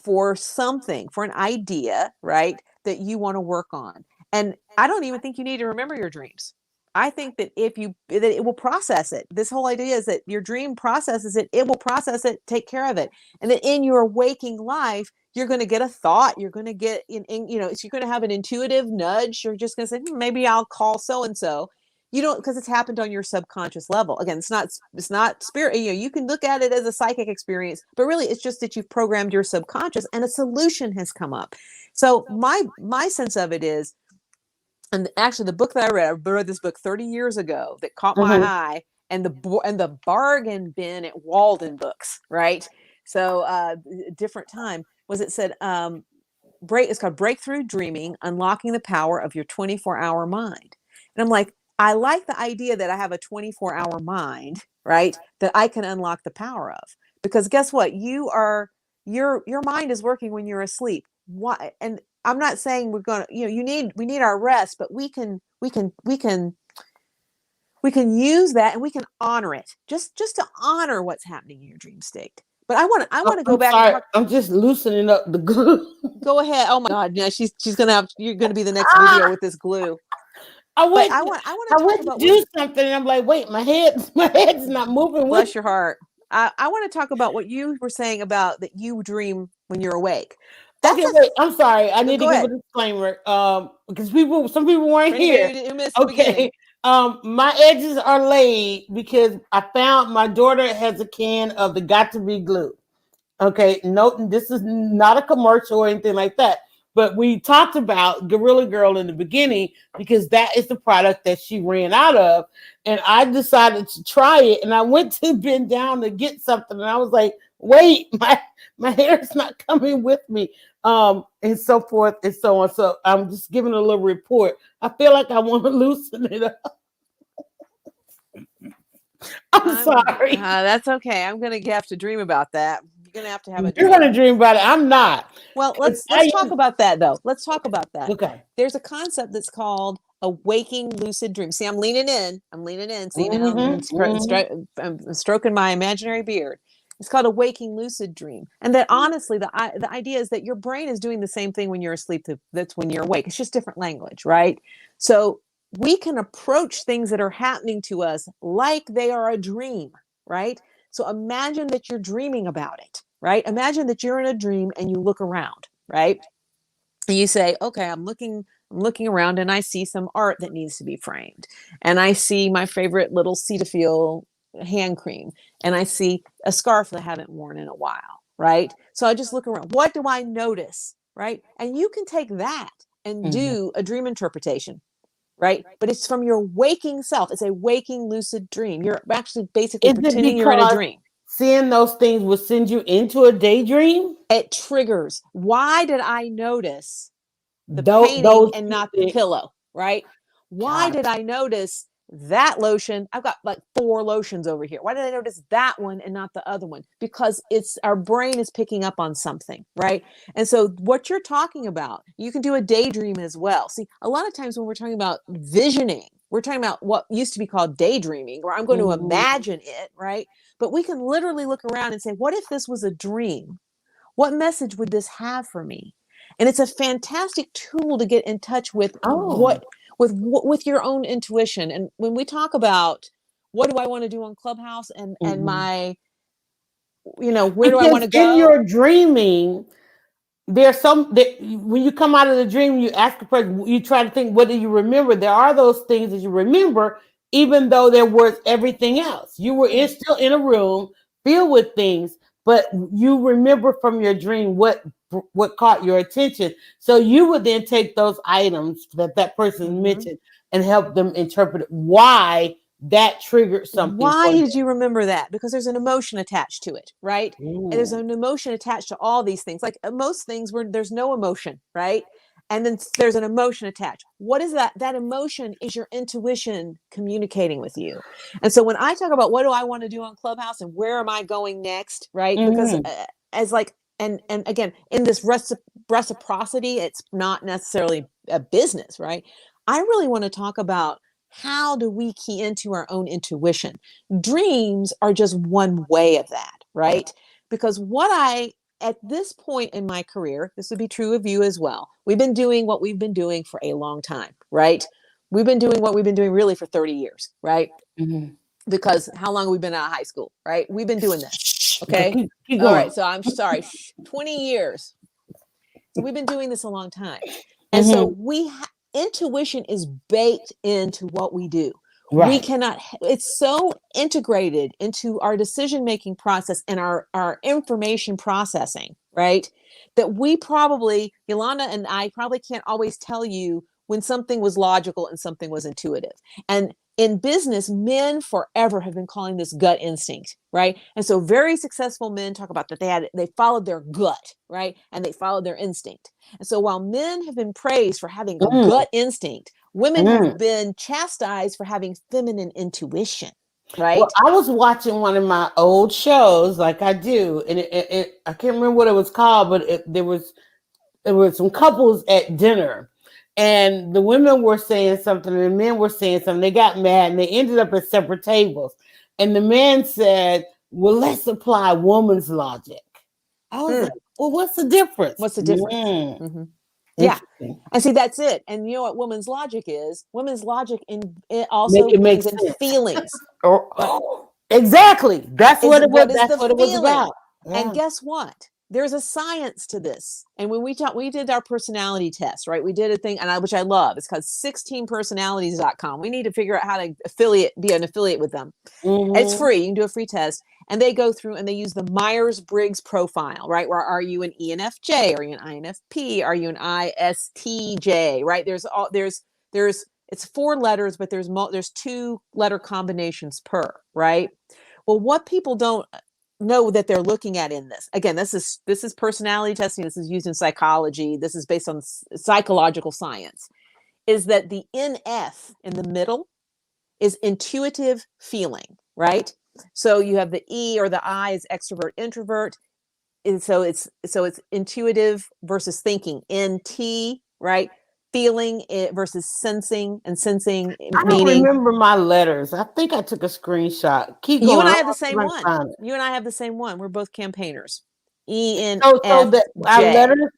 for something, for an idea, right, that you want to work on. And I don't even think you need to remember your dreams. I think that that it will process it. This whole idea is that your dream processes it. It will process it, take care of it. And that in your waking life, you're going to get a thought. You're going to get you're going to have an intuitive nudge. You're just going to say, maybe I'll call so-and-so. You don't, because it's happened on your subconscious level. Again, it's not spirit. You can look at it as a psychic experience, but really it's just that you've programmed your subconscious and a solution has come up. So my sense of it is, and actually the book that I read this book 30 years ago that caught my eye, and the bargain bin at Walden Books, right? So different time it said, it's called Breakthrough Dreaming, Unlocking the Power of Your 24-Hour Mind. And I'm like, I like the idea that I have a 24-hour mind, right? That I can unlock the power of, because guess what? Your mind is working when you're asleep. Why? And I'm not saying we're going to, we need our rest, but we can use that and we can honor it, just to honor what's happening in your dream state. But I want to go back. Sorry, I'm just loosening up the glue. Go ahead. Oh my God. Yeah, you're gonna be the next video with this glue. I went to do something and I'm like, wait, my head's not moving. Bless your heart. I want to talk about what you were saying about that you dream when you're awake. Wait, I'm sorry. I need to give a disclaimer. Because some people weren't here. Okay. My edges are laid because I found my daughter has a can of the Got to Be glue. Okay, no, this is not a commercial or anything like that. but we talked about Gorilla Girl in the beginning because that is the product that she ran out of. And I decided to try it. And I went to bend down to get something. And I was like, wait, my hair is not coming with me. And so forth and so on. So I'm just giving a little report. I feel like I want to loosen it up. I'm sorry. That's okay. I'm gonna have to dream about that. You're gonna have to have a You're dream. gonna dream about it. I'm not. Well, let's talk about that though. Let's talk about that. Okay. There's a concept that's called a waking lucid dream. See, I'm leaning in. See, now I'm stroking my imaginary beard. It's called a waking lucid dream. And that honestly, the idea is that your brain is doing the same thing when you're asleep that's when you're awake. It's just different language, right? So we can approach things that are happening to us like they are a dream, right? So imagine that you're dreaming about it, right? Imagine that you're in a dream and you look around, right? And you say, okay, I'm looking around and I see some art that needs to be framed. And I see my favorite little Cetaphil hand cream. And I see a scarf that I haven't worn in a while, right? So I just look around. What do I notice, right? And you can take that and do a dream interpretation, right? But it's from your waking self. It's a waking lucid dream. You're actually basically pretending you're in a dream. Seeing those things will send you into a daydream? It triggers. Why did I notice the painting and not the pillow, right? Why did I notice that lotion? I've got like 4 lotions over here. Why did I notice that one and not the other one? Because it's our brain is picking up on something, right? And so what you're talking about, you can do a daydream as well. See, a lot of times when we're talking about visioning, we're talking about what used to be called daydreaming, where I'm going to imagine it, right? But we can literally look around and say, what if this was a dream? What message would this have for me? And it's a fantastic tool to get in touch with with your own intuition. And when we talk about what do I want to do on Clubhouse and my, where do I want to go? In your dreaming, there's when you come out of the dream, you ask the person, you try to think, what do you remember? There are those things that you remember, even though there was everything else. You were still in a room filled with things, but you remember from your dream what caught your attention. So you would then take those items that person mentioned and help them interpret why that triggered something. Why did you remember that? Because there's an emotion attached to it, right? And there's an emotion attached to all these things. Like most things where there's no emotion, right? And then there's an emotion attached. What is that? That emotion is your intuition communicating with you. And so when I talk about what do I want to do on Clubhouse and where am I going next, right? Because as like, and again, in this reciprocity, it's not necessarily a business, right? I really want to talk about how do we key into our own intuition? Dreams are just one way of that, right? Because at this point in my career, this would be true of you as well. We've been doing what we've been doing for a long time, right? We've been doing what we've been doing really for 30 years, right? Because how long have we been out of high school, right? We've been doing this, okay? All right, so I'm sorry, 20 years. So we've been doing this a long time. And so intuition is baked into what we do. Right. We cannot, it's so integrated into our decision-making process and our information processing, right? That we probably, Yolanda and I probably can't always tell you when something was logical and something was intuitive. And in business, men forever have been calling this gut instinct, right? And so very successful men talk about that they followed their gut, right? And they followed their instinct. And so while men have been praised for having a gut instinct, women have been chastised for having feminine intuition, right? Well, I was watching one of my old shows, like I do, and I can't remember what it was called, but there were some couples at dinner. And the women were saying something and the men were saying something. They got mad and they ended up at separate tables. And the man said, well, let's apply woman's logic. I was like, well, what's the difference? What's the difference? Yeah. And see, that's it. And you know what women's logic is? Women's logic it also brings in feelings. Exactly. That's what it was. That's what it was about. Yeah. And guess what? there's a science to this. And when we did our personality test, right? We did a thing, which I love. It's called 16personalities.com. We need to figure out how to be an affiliate with them. It's free. You can do a free test. And they go through and they use the Myers-Briggs profile, right? Where are you an ENFJ? Are you an INFP? Are you an ISTJ? Right? It's 4 letters, but there's 2 letter combinations per, right? Well, what people don't know that they're looking at in this, again, this is personality testing. This is used in psychology. This is based on psychological science, is that the NF in the middle is intuitive feeling, right? So you have the E or the I is extrovert, introvert. And so it's intuitive versus thinking. NT, right? Feeling it versus sensing, and sensing I don't meaning. remember my letters. I think I took a screenshot. Keep going. You and I have the same one. You and I have the same one. We're both campaigners. ENFJ. So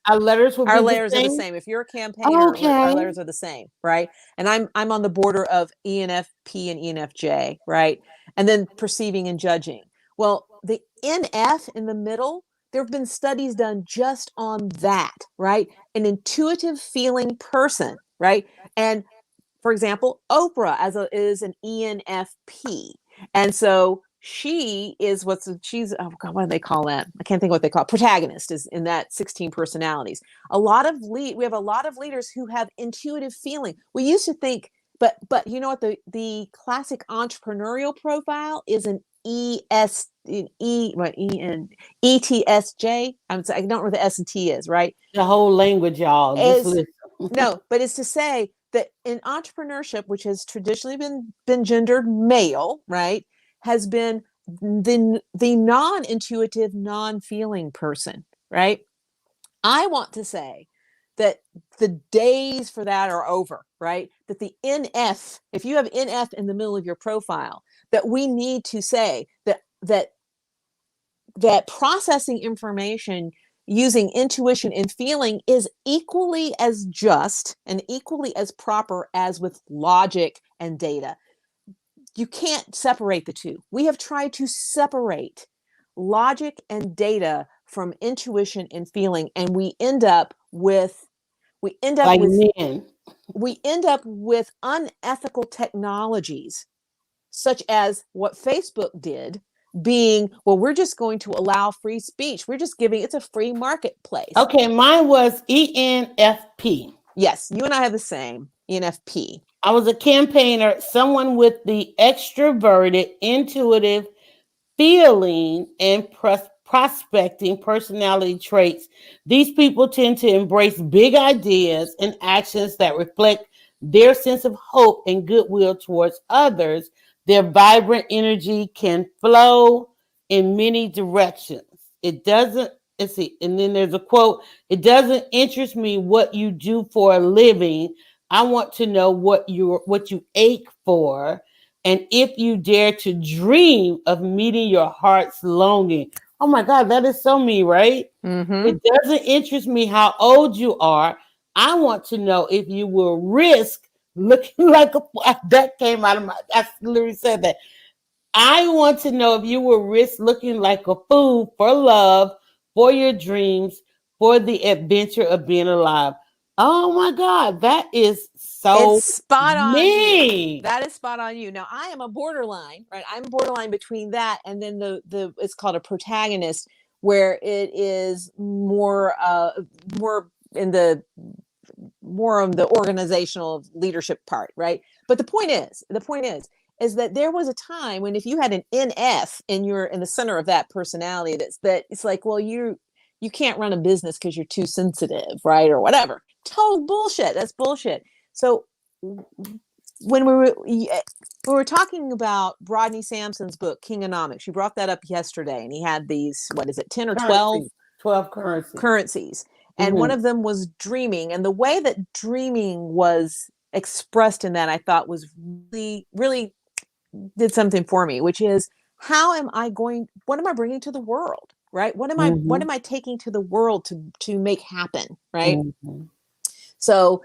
our letters will be are the same. If you're a campaigner, okay, our letters are the same, right? And I'm on the border of ENFP and ENFJ, right? And then perceiving and judging. Well, the NF in the middle, there have been studies done just on that, right? An intuitive feeling person, right? And for example, Oprah is an ENFP. And so she's oh God, what do they call that? I can't think of what they call it. Protagonist is in that 16 personalities. We have a lot of leaders who have intuitive feeling. We used to think, but you know what, the classic entrepreneurial profile is an ETSJ. I don't know what the S and T is, right? The whole language, y'all. Just listen. No, but it's to say that in entrepreneurship, which has traditionally been gendered male, right, has been the non-intuitive, non-feeling person, right? I want to say that the days for that are over, right? That the NF, if you have NF in the middle of your profile, that we need to say that processing information using intuition and feeling is equally as just and equally as proper as with logic and data. You can't separate the two. We have tried to separate logic and data from intuition and feeling, and we end up with unethical technologies, such as what Facebook did, being, well, we're just going to allow free speech. We're just it's a free marketplace. Okay, mine was ENFP. Yes, you and I have the same, ENFP. I was a campaigner, someone with the extroverted, intuitive feeling and prospecting personality traits. These people tend to embrace big ideas and actions that reflect their sense of hope and goodwill towards others. Their vibrant energy can flow in many directions. And then there's a quote, "It doesn't interest me what you do for a living. I want to know what you ache for, and if you dare to dream of meeting your heart's longing." Oh my God, that is so me, right? Mm-hmm. It doesn't interest me how old you are. I want to know if you will risk looking like that came out of I literally said that. I want to know if you will risk looking like a fool for love, for your dreams, for the adventure of being alive. Oh my God, that is so it's spot on me. you. That is spot on you. Now I am a borderline, right? I'm borderline between that and then the it's called a protagonist, where it is more in the more on the organizational leadership part, right? But the point is that there was a time when if you had an NF in the center of that personality, that it's like, well, you can't run a business because you're too sensitive, right? Or whatever. Total bullshit. That's bullshit. So when we were talking about Rodney Sampson's book, Kingonomics, you brought that up yesterday, and he had these, 10 or 12 currencies. And one of them was dreaming. And the way that dreaming was expressed in that, I thought was really, really did something for me, which is, what am I bringing to the world, right? What am I taking to the world to make happen, right? So,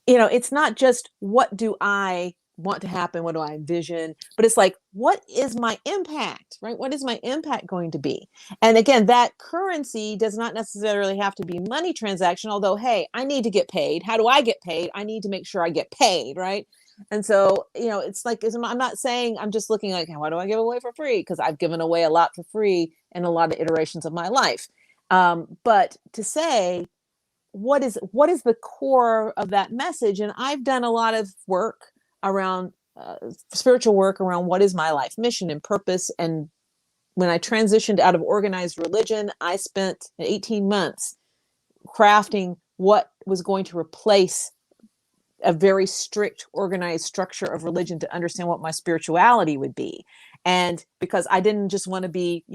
it's not just what do I want to happen? What do I envision? But it's like, what is my impact, right? What is my impact going to be? And again, that currency does not necessarily have to be money transaction, although, hey, I need to get paid. How do I get paid? I need to make sure I get paid, right? And so, it's like, I'm not saying I'm just looking like, why do I give away for free? Because I've given away a lot for free in a lot of iterations of my life. But to say, what is the core of that message? And I've done a lot of work around spiritual work around what is my life mission and purpose. And when I transitioned out of organized religion, I spent 18 months crafting what was going to replace a very strict organized structure of religion to understand what my spirituality would be. And because I didn't just want to be,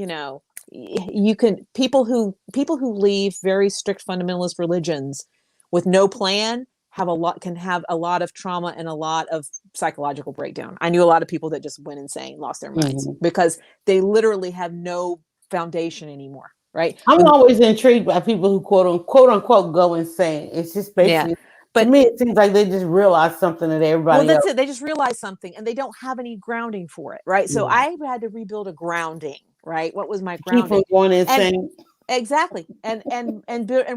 people who leave very strict fundamentalist religions with no plan can have a lot of trauma and a lot of psychological breakdown. I knew a lot of people that just went insane, lost their minds because they literally have no foundation anymore. Right. I'm always intrigued by people who quote unquote go insane. It's just basically, but to me, it seems like they just realize something that everybody Well, that's else. it. They just realize something and they don't have any grounding for it. Right. So I had to rebuild a grounding. Right. What was my grounding? People going insane. Exactly. And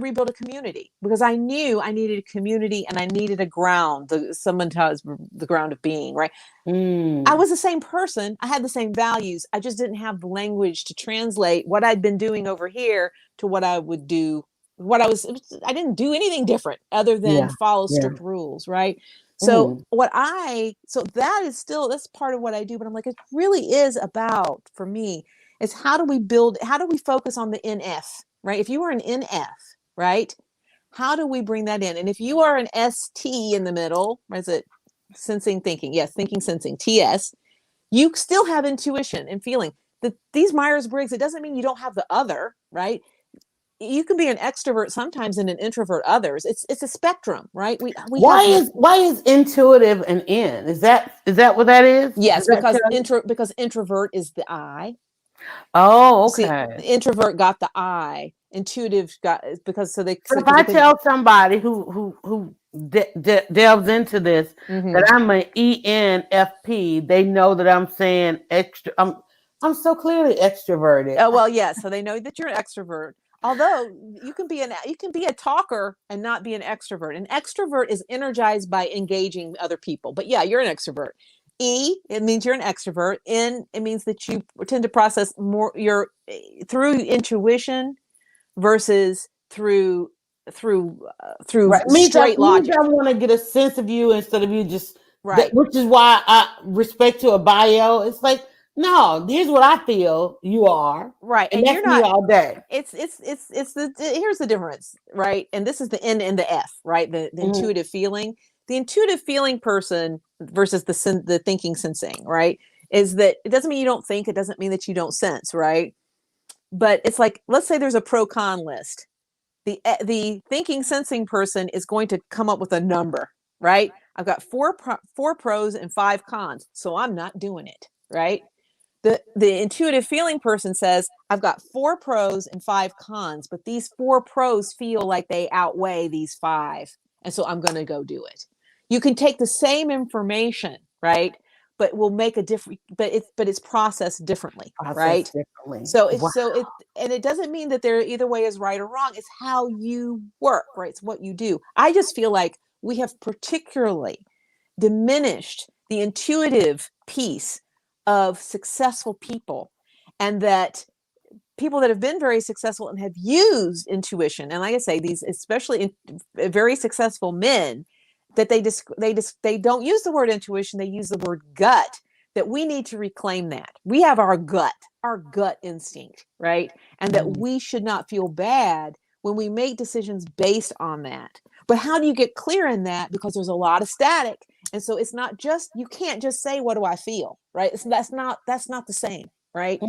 rebuild a community, because I knew I needed a community and I needed a ground. Someone tells the ground of being, right? I was the same person. I had the same values. I just didn't have the language to translate what I'd been doing over here to what I would do. I didn't do anything different other than follow strict rules. Right. So that's part of what I do. But I'm like, it really is about, for me, is how do we focus on the NF, right? If you are an NF, right, how do we bring that in? And if you are an ST in the middle, is it sensing, thinking? Yes, thinking, sensing, TS, you still have intuition and feeling. These Myers-Briggs, it doesn't mean you don't have the other, right? You can be an extrovert sometimes and an introvert others. It's a spectrum, right? Why is intuitive an N? Is that what that is? Yes, because introvert is the I. Oh, okay. See, introvert got the I. Intuitive got, because so they. So if I tell somebody who delves into this that I'm an ENFP, they know that I'm saying extra. I'm so clearly extroverted. Oh well, yeah. So they know that you're an extrovert. Although you can be a talker and not be an extrovert. An extrovert is energized by engaging other people. But yeah, you're an extrovert. E, it means you're an extrovert. N, it means that you tend to process more through intuition versus through straight logic. I want to get a sense of you instead of you just right. Which is why respect to a bio. It's like, no, here's what I feel you are. Right. And that's you're not me all day. Here's the difference, right? And this is the N and the F, right? The intuitive feeling. The intuitive feeling person versus the thinking sensing, right? Is that it doesn't mean you don't think, it doesn't mean that you don't sense, right? But it's like, let's say there's a pro-con list. The thinking sensing person is going to come up with a number, right? I've got four pros and 5 cons, so I'm not doing it, right? The intuitive feeling person says, I've got 4 pros and 5 cons, but these 4 pros feel like they outweigh these 5. And so I'm going to go do it. You can take the same information, right? But we'll make a different, but it's processed differently, right? Differently. So and it doesn't mean that there either way is right or wrong. It's how you work, right? It's what you do. I just feel like we have particularly diminished the intuitive piece of successful people, and that people that have been very successful and have used intuition, and like I say, these especially very successful men, that they don't use the word intuition, they use the word gut. That we need to reclaim that. We have our gut instinct, right? And that we should not feel bad when we make decisions based on that. But how do you get clear in that? Because there's a lot of static. And so it's not just, you can't just say, what do I feel, right? That's not the same, right?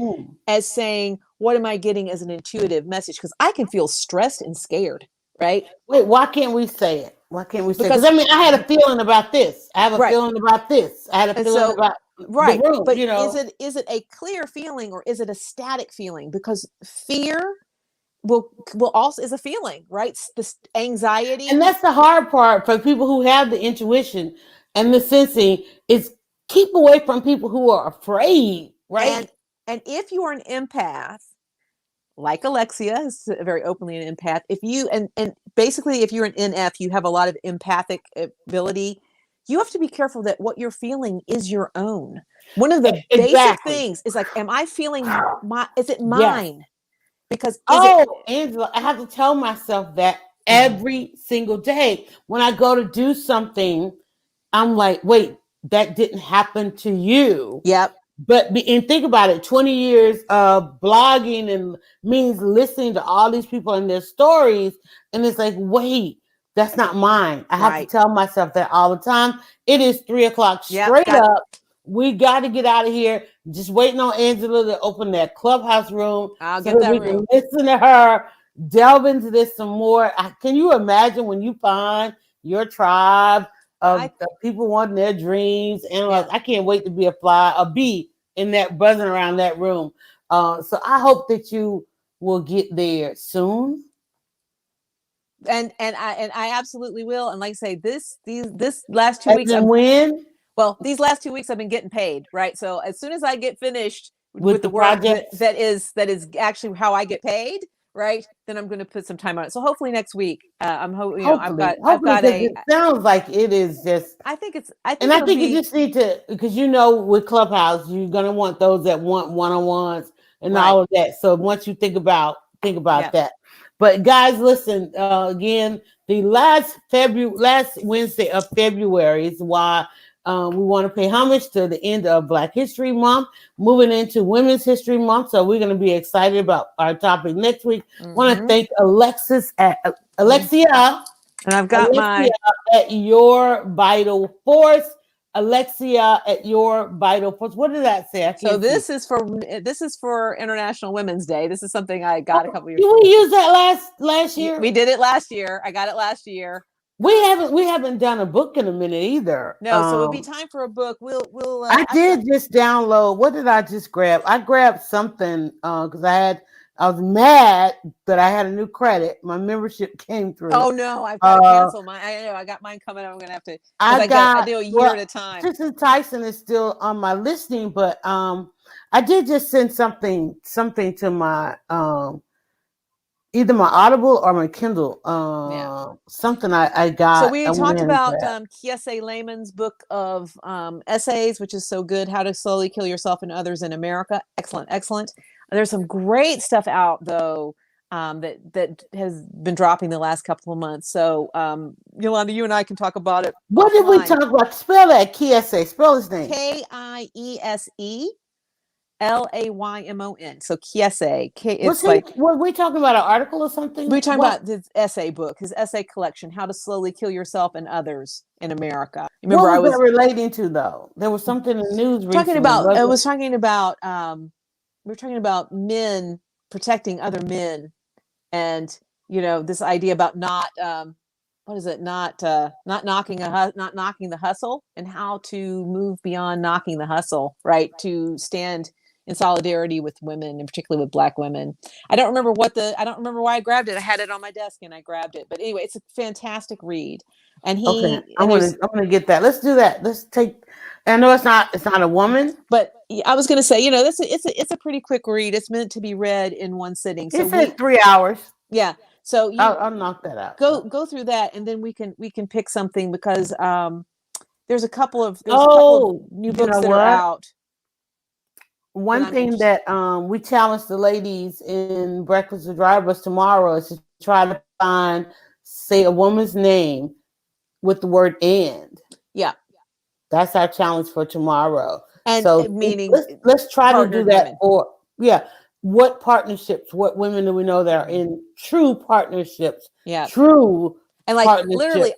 As saying, what am I getting as an intuitive message? Because I can feel stressed and scared, right? Wait, why can't we say it? Why can't we say it? Because I mean, I had a feeling about this. I have a feeling about this. I had a feeling about the room, but is it a clear feeling or is it a static feeling? Because fear will also is a feeling, right? This anxiety. And that's the hard part for people who have the intuition. and the sensing is keep away from people who are afraid, right? And if you are an empath, like Alexia is very openly an empath, if you and basically if you're an NF, you have a lot of empathic ability. You have to be careful that what you're feeling is your own. One of the basic Exactly. things is like, am I feeling is it Yes. mine? Because is it Oh, Angela, I have to tell myself that every single day when I go to do something. I'm like, wait, that didn't happen to you. Yep. And think about it, 20 years of blogging and means listening to all these people and their stories. And it's like, wait, that's not mine. I have to Right. tell myself that all the time. It is 3 o'clock Yep. straight up. We got to get out of here. Just waiting on Angela to open that clubhouse room I'll so get that that we room. can listen to her, delve into this some more. Can you imagine when you find your tribe of people wanting their dreams? And like, I can't wait to be a bee in that buzzing around that room. So I hope that you will get there soon. And I absolutely will. And like I say, this last 2 As weeks, in when? well, these last 2 weeks I've been getting paid, right? So as soon as I get finished With the the work projects? that is actually how I get paid, right? Then I'm going to put some time on it. So hopefully next week, I'm hoping, I've got because it sounds like it is just. I think I think you just need to, because with Clubhouse, you're gonna want those that want one-on-ones and Right. all of that. So once you think about Yep. that. But guys, listen, again, the last Wednesday of February is why we want to pay homage to the end of Black History Month, moving into Women's History Month. So we're going to be excited about our topic next week. Want to thank Alexia. And I've got Alexia at Your Vital Force. Alexia at Your Vital Force. What did that say? So this is for International Women's Day. This is something I got a couple years. Did we use that last year? We did it last year. I got it last year. We haven't done a book in a minute either. No, so it'll be time for a book. We'll. I did just download. What did I just grab? I grabbed something because I was mad that I had a new credit. My membership came through. Oh no, I've got to cancel mine. I know I got mine coming. I'm gonna have to. I do a year at a time. Tristan Tyson is still on my listing, but I did just send something to my either my Audible or my Kindle. Something I got. So we talked about Kiese Lehman's book of essays, which is so good. How to Slowly Kill Yourself and Others in America. Excellent. There's some great stuff out though that has been dropping the last couple of months. So Yolanda, you and I can talk about it. What did we talk about? Spell that Kiese. Spell his name. Kiese. Laymon. So Kiese. Were we talking about an article or something? We're talking about his essay book, his essay collection, How to Slowly Kill Yourself and Others in America. Remember, what was that relating to though? There was something in the news recently. We were talking about men protecting other men, and this idea about not knocking the hustle, and how to move beyond knocking the hustle, right? To stand in solidarity with women, and particularly with Black women. I don't remember why I grabbed it. I had it on my desk and I grabbed it. But anyway, it's a fantastic read. And I'm gonna get that. Let's do that. Let's take. I know it's not a woman, but I was gonna say, it's a pretty quick read. It's meant to be read in one sitting. So it says 3 hours. Yeah. So I'll knock that out. Go through that, and then we can pick something, because there's a couple of new books that are out. One thing that we challenge the ladies in Breakfast with Drivers tomorrow is to try to say a woman's name with the word "and." Yeah, that's our challenge for tomorrow. And so meaning, let's try to do that women. What partnerships? What women do we know that are in true partnerships? Yeah, true. And like literally,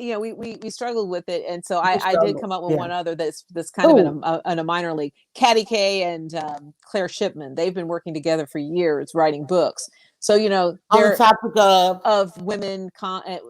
we struggled with it, and so I did come up with one other that's kind of in a minor league. Caddy Kay and Claire Shipman, they've been working together for years writing books. So on the topic of women,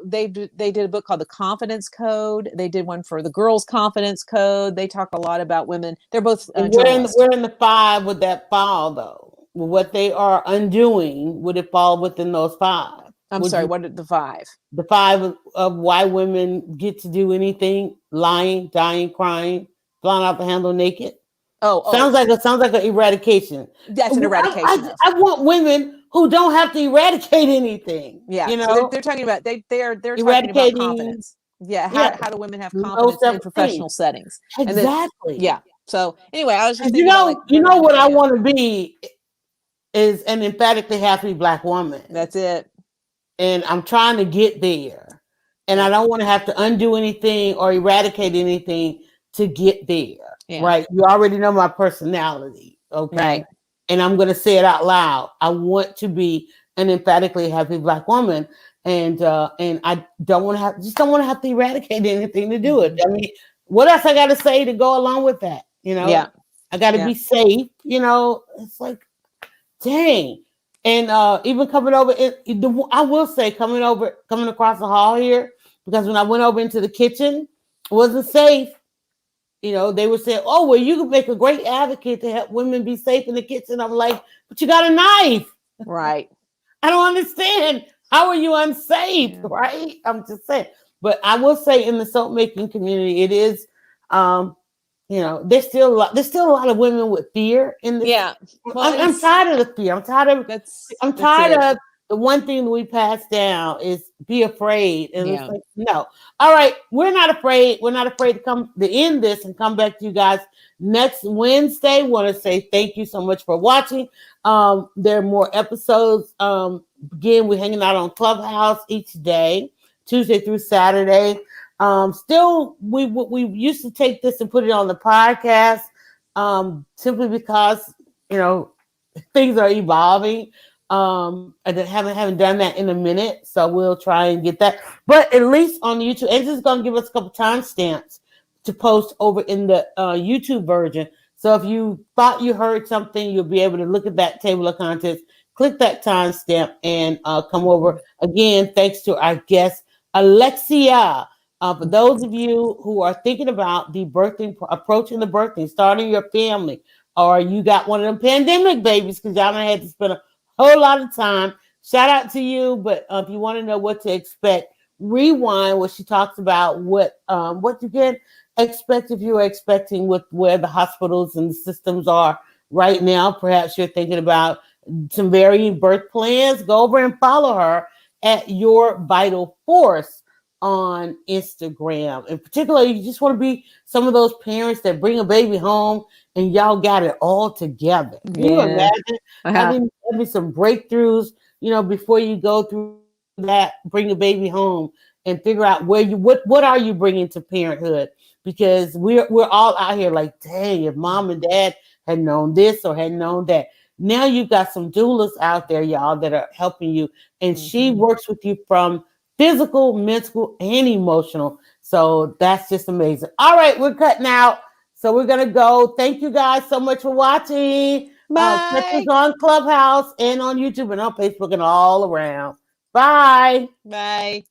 they did a book called The Confidence Code. They did one for the Girls' Confidence Code. They talk a lot about women. They're both journalists. We're in the 5. Would that fall though? What they are undoing, would it fall within those 5? I'm Would sorry, you what are the five? the five of why women get to do anything: lying, dying, crying, flying out the handle naked? Oh, Sounds like an eradication. that's an eradication of. I want women who don't have to eradicate anything. Yeah. You So know, they're talking about they're talking about eradicating, confidence. Yeah. yeah, How do women have low confidence in self-esteem. professional settings? And that Exactly. yeah. So anyway, I was just And thinking about like you where do know women what I stand? want to be is an emphatically happy Black woman. That's it. And I'm trying to get there. And Yeah. I don't want to have to undo anything or eradicate anything to get there. Yeah. Right? You already know my personality. Okay. Right. And I'm going to say it out loud. I want to be an emphatically happy Black woman. And I don't want to have just don't want to have to eradicate anything to do it. Mhm. I mean, what else I got to say to go along with that? Yeah. I got to Yeah. be safe. It's like, dang. And even coming over, I will say coming across the hall here, because when I went over into the kitchen, it wasn't safe. They would say, "Oh, well, you could make a great advocate to help women be safe in the kitchen." I'm like, "But you got a knife." Right. I don't understand. How are you unsafe, Yeah. right? I'm just saying. But I will say, in the soap making community, it is, um, there's still a lot of women with fear in this. Yeah. Well, and I'm it's tired of the fear. I'm that's tired it. of the one thing that we pass down is be afraid. And it's Yeah. like, no. All right, we're not afraid. We're not afraid to end this and come back to you guys next Wednesday. Want to say thank you so much for watching. There are more episodes. Again, we're hanging out on Clubhouse each day, Tuesday through Saturday. Still, we used to take this and put it on the podcast, simply because you know things are evolving. I haven't done that in a minute, so we'll try and get that. But at least on YouTube, Angela's going to give us a couple timestamps to post over in the YouTube version. So if you thought you heard something, you'll be able to look at that table of contents, click that timestamp, and come over. Again, thanks to our guest, Alexia. For those of you who are thinking about approaching the birthing, starting your family, or you got one of them pandemic babies because y'all done had to spend a whole lot of time. Shout out to you. But if you want to know what to expect, rewind what she talks about, what you can expect if you are expecting with where the hospitals and the systems are right now. Perhaps you're thinking about some varying birth plans. Go over and follow her at YourVitalForce on Instagram. In particular, you just want to be some of those parents that bring a baby home and y'all got it all together. Can you Yeah. imagine having some breakthroughs, before you go through that, bring a baby home and figure out what are you bringing to parenthood? Because we're all out here like, dang, if mom and dad had known this or had known that. Now you've got some doulas out there, y'all, that are helping you, and she works with you from physical, mental, and emotional. So that's just amazing. All right, we're cutting out. So we're going to go. Thank you guys so much for watching. Catch us Bye. on Clubhouse and on YouTube and on Facebook and all around. Bye. Bye.